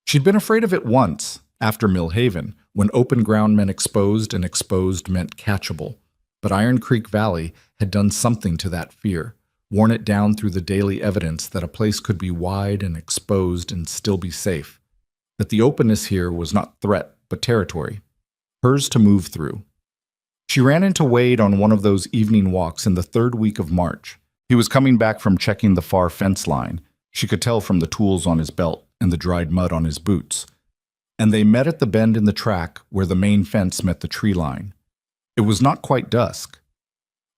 She'd been afraid of it once, after Mill Haven, when open ground meant exposed and exposed meant catchable. But Iron Creek Valley had done something to that fear, worn it down through the daily evidence that a place could be wide and exposed and still be safe, that the openness here was not threat but territory, hers to move through. She ran into Wade on one of those evening walks in the third week of March. He was coming back from checking the far fence line. She could tell from the tools on his belt and the dried mud on his boots. And they met at the bend in the track where the main fence met the tree line. It was not quite dusk.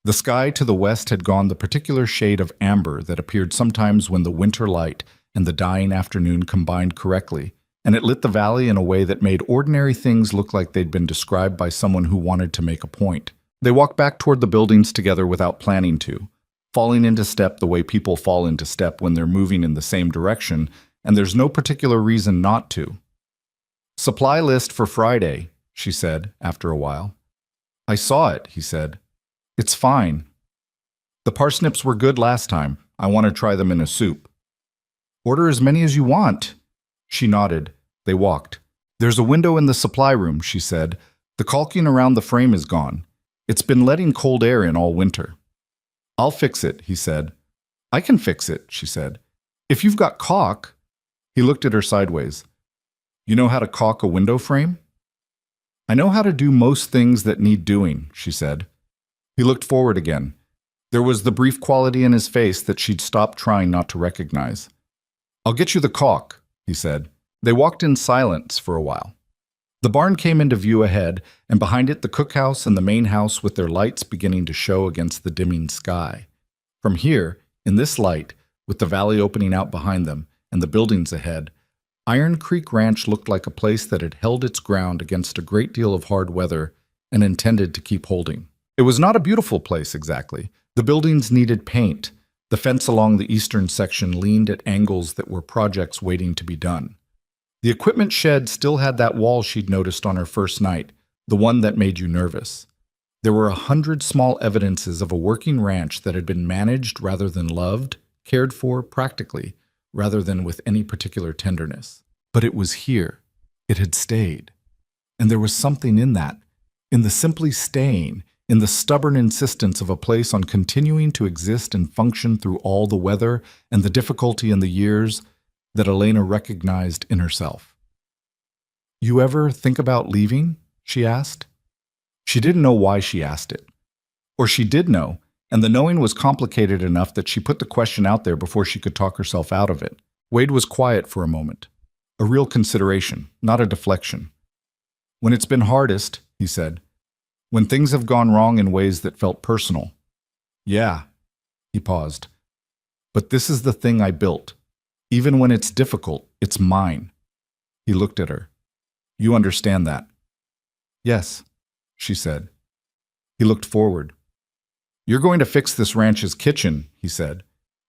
The sky to the west had gone the particular shade of amber that appeared sometimes when the winter light and the dying afternoon combined correctly, and it lit the valley in a way that made ordinary things look like they'd been described by someone who wanted to make a point. They walked back toward the buildings together without planning to, falling into step the way people fall into step when they're moving in the same direction, and there's no particular reason not to. "Supply list for Friday," she said after a while. "I saw it," he said. "It's fine. The parsnips were good last time. I want to try them in a soup." "Order as many as you want." She nodded. They walked. "There's a window in the supply room," she said. "The caulking around the frame is gone. It's been letting cold air in all winter." "I'll fix it," he said. "I can fix it," she said. "If you've got caulk." He looked at her sideways. "You know how to caulk a window frame?" "I know how to do most things that need doing," she said. He looked forward again. There was the brief quality in his face that she'd stopped trying not to recognize. "I'll get you the caulk," he said. They walked in silence for a while. The barn came into view ahead, and behind it the cookhouse and the main house with their lights beginning to show against the dimming sky. From here, in this light, with the valley opening out behind them and the buildings ahead, Iron Creek Ranch looked like a place that had held its ground against a great deal of hard weather and intended to keep holding. It was not a beautiful place exactly. The buildings needed paint. The fence along the eastern section leaned at angles that were projects waiting to be done. The equipment shed still had that wall she'd noticed on her first night, the one that made you nervous. There were 100 small evidences of a working ranch that had been managed rather than loved, cared for practically, rather than with any particular tenderness. But it was here. It had stayed. And there was something in that, in the simply staying, in the stubborn insistence of a place on continuing to exist and function through all the weather and the difficulty and the years, that Elena recognized in herself. "You ever think about leaving?" she asked. She didn't know why she asked it. Or she did know, and the knowing was complicated enough that she put the question out there before she could talk herself out of it. Wade was quiet for a moment. A real consideration, not a deflection. "When it's been hardest," he said. "When things have gone wrong in ways that felt personal." "Yeah." He paused. "But this is the thing I built. Even when it's difficult, it's mine." He looked at her. "You understand that?" "Yes," she said. He looked forward. "You're going to fix this ranch's kitchen," he said.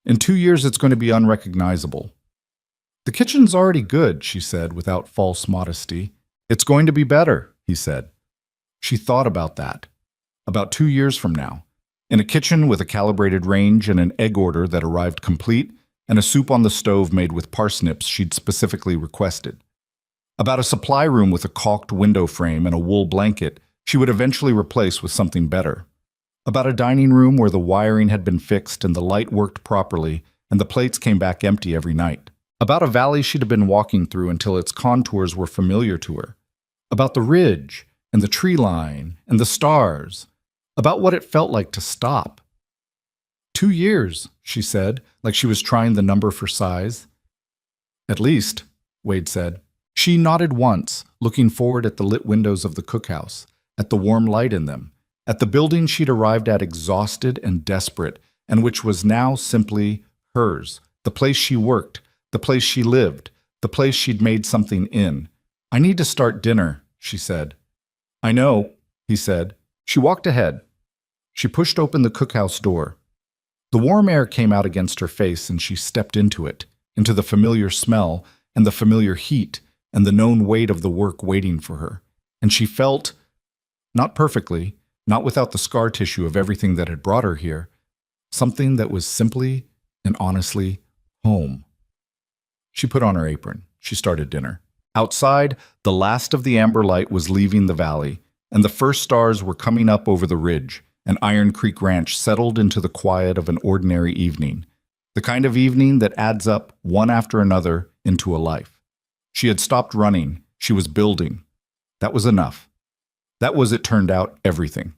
"In 2 years, it's going to be unrecognizable." "The kitchen's already good," she said without false modesty. "It's going to be better," he said. She thought about that. About 2 years from now. In a kitchen with a calibrated range and an egg order that arrived complete, and a soup on the stove made with parsnips she'd specifically requested. About a supply room with a caulked window frame and a wool blanket she would eventually replace with something better. About a dining room where the wiring had been fixed and the light worked properly and the plates came back empty every night. About a valley she'd have been walking through until its contours were familiar to her. About the ridge and the tree line and the stars. About what it felt like to stop. 2 years, she said, like she was trying the number for size. "At least," Wade said. She nodded once, looking forward at the lit windows of the cookhouse, at the warm light in them, at the building she'd arrived at exhausted and desperate, and which was now simply hers, the place she worked, the place she lived, the place she'd made something in. "I need to start dinner," she said. "I know," he said. She walked ahead. She pushed open the cookhouse door. The warm air came out against her face and she stepped into it, into the familiar smell and the familiar heat and the known weight of the work waiting for her. And she felt, not perfectly, not without the scar tissue of everything that had brought her here, something that was simply and honestly home. She put on her apron. She started dinner. Outside, the last of the amber light was leaving the valley, and the first stars were coming up over the ridge, and Iron Creek Ranch settled into the quiet of an ordinary evening, the kind of evening that adds up one after another into a life. She had stopped running. She was building. That was enough. That was, it turned out, everything.